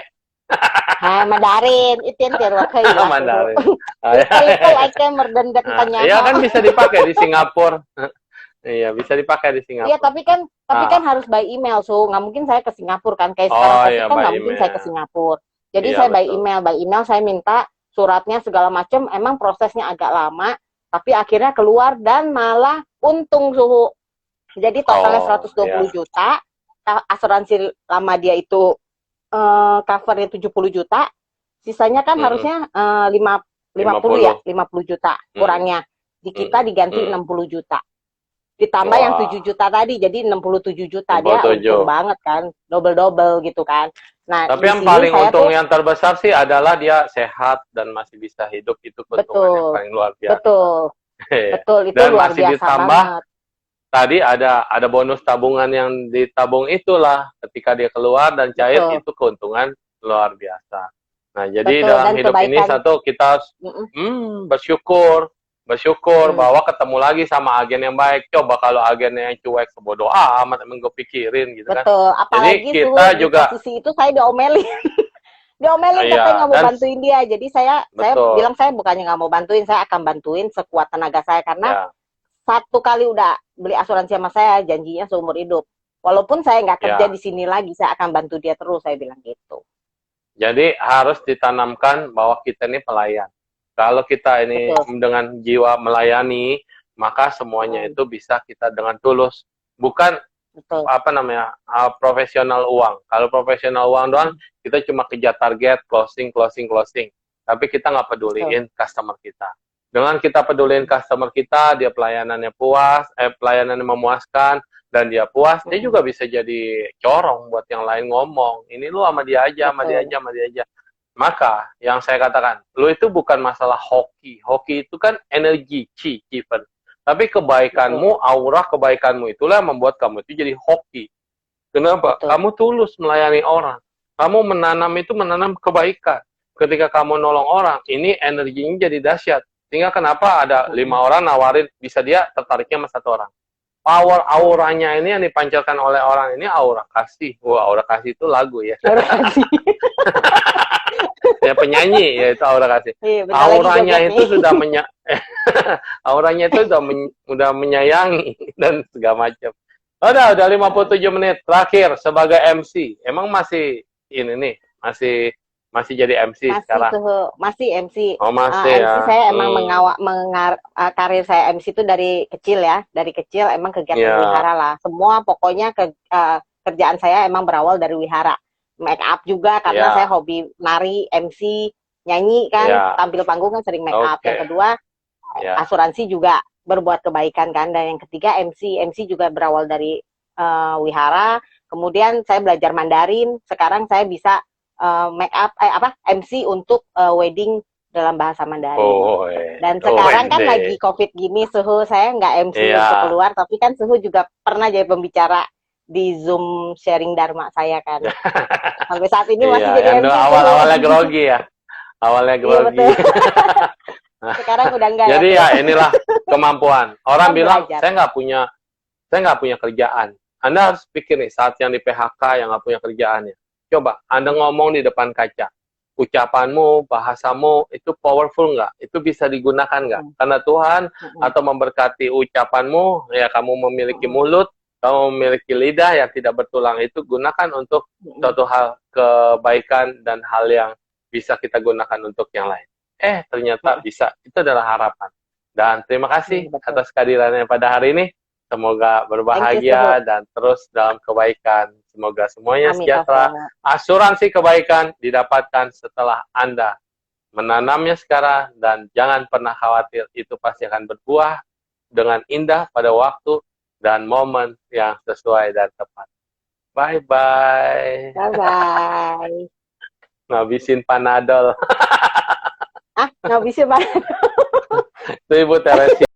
Mandarin, itin tiarwa kayu. Mandarin. Itu like merdendet tanya. Iya kan bisa dipakai di Singapura. Iya bisa dipakai di Singapura. Iya tapi kan harus by email, so nggak mungkin saya ke Singapura kan, kayak sekarang iya, kan nggak mungkin saya ke Singapura. Jadi iya, saya by email saya minta suratnya segala macam. Emang prosesnya agak lama, tapi akhirnya keluar dan malah untung Suhu. Jadi totalnya 120 juta. Asuransi lama dia itu covernya 70 juta, sisanya kan harusnya 50 ya, 50 juta kurangnya. Di kita diganti 60 juta. Ditambah yang 7 juta tadi, jadi 67 juta. 67. Dia untung banget kan, double-double gitu kan. Nah, tapi yang paling untung yang terbesar sih adalah dia sehat dan masih bisa hidup, itu keuntungan yang paling luar biasa. Betul, itu dan luar masih biasa ditambah banget. Tadi ada bonus tabungan yang ditabung itulah, ketika dia keluar dan cair, itu keuntungan luar biasa. Nah, jadi dalam hidup ini satu kita bersyukur bahwa ketemu lagi sama agen yang baik. Coba kalau agennya yang cuek, sebodoh amat emang gue pikirin gitu kan. Betul, apalagi jadi kita juga di posisi itu saya diomelin. Diomelin katanya nggak mau bantuin dia. Jadi saya bilang saya bukannya nggak mau bantuin, saya akan bantuin sekuat tenaga saya, karena satu kali udah beli asuransi sama saya, janjinya seumur hidup. Walaupun saya nggak kerja di sini lagi, saya akan bantu dia terus, saya bilang gitu. Jadi harus ditanamkan bahwa kita ini pelayan. Kalau kita ini dengan jiwa melayani, maka semuanya itu bisa kita dengan tulus. Bukan profesional uang. Kalau profesional uang doang, kita cuma kejar target, closing. Tapi kita nggak peduliin customer kita. Dengan kita peduliin customer kita, dia pelayanannya puas, pelayanannya memuaskan, dan dia puas, dia juga bisa jadi corong buat yang lain ngomong. Ini lu sama dia aja, sama dia aja. Maka, yang saya katakan, lu itu bukan masalah hoki. Hoki itu kan energi, chi, tapi kebaikanmu, aura kebaikanmu itulah yang membuat kamu itu jadi hoki. Kenapa? Kamu tulus melayani orang. Kamu menanam kebaikan. Ketika kamu nolong orang, ini energinya jadi dahsyat. Sehingga kenapa ada 5 orang nawarin, bisa dia tertariknya sama 1 orang. Power auranya ini yang dipancarkan oleh orang ini aura kasih. Wah, aura kasih itu lagu ya. Aura kasih. Ya penyanyi, ya itu aura kasih. Auranya itu sudah auranya itu sudah menyayangi dan segala macam. Udah 57 menit terakhir sebagai MC. Emang masih ini nih, masih jadi MC sekarang? Masih MC. Oh, masih MC saya emang karir saya MC itu dari kecil ya. Dari kecil emang kegiatan wihara lah. Semua pokoknya kerjaan saya emang berawal dari wihara. Make up juga karena saya hobi nari, MC, nyanyi kan. Tampil panggung kan sering make up. Yang kedua, asuransi juga berbuat kebaikan kan. Dan yang ketiga MC. MC juga berawal dari wihara. Kemudian saya belajar Mandarin. Sekarang saya bisa make up MC untuk wedding dalam bahasa Mandarin. Dan sekarang kan lagi COVID gini, Suhu saya nggak MC untuk keluar, tapi kan Suhu juga pernah jadi pembicara di Zoom sharing Dharma saya kan. Sampai saat ini masih jadi MC. Awalnya grogi ya. Awalnya grogi. Sekarang udah enggak. Jadi ya inilah kemampuan. Orang bilang saya nggak punya kerjaan. Anda harus pikir nih, saat yang di PHK yang nggak punya kerjaan ya. Coba, Anda ngomong di depan kaca. Ucapanmu, bahasamu, itu powerful nggak? Itu bisa digunakan nggak? Karena Tuhan atau memberkati ucapanmu, ya kamu memiliki mulut, kamu memiliki lidah yang tidak bertulang, itu gunakan untuk suatu hal kebaikan dan hal yang bisa kita gunakan untuk yang lain. ternyata bisa. Itu adalah harapan. Dan terima kasih Betul. atas kehadirannya pada hari ini. Semoga Thank you, berbahagia Suhu. dan terus dalam kebaikan. Semoga semuanya Amin, sejahtera. Tofo. Asuransi kebaikan didapatkan setelah Anda menanamnya sekarang, dan jangan pernah khawatir, itu pasti akan berbuah dengan indah pada waktu dan momen yang sesuai dan tepat. Bye-bye. Bye-bye. Ngabisin panadol. Nggak bisa, Pak. Itu Ibu Teresia.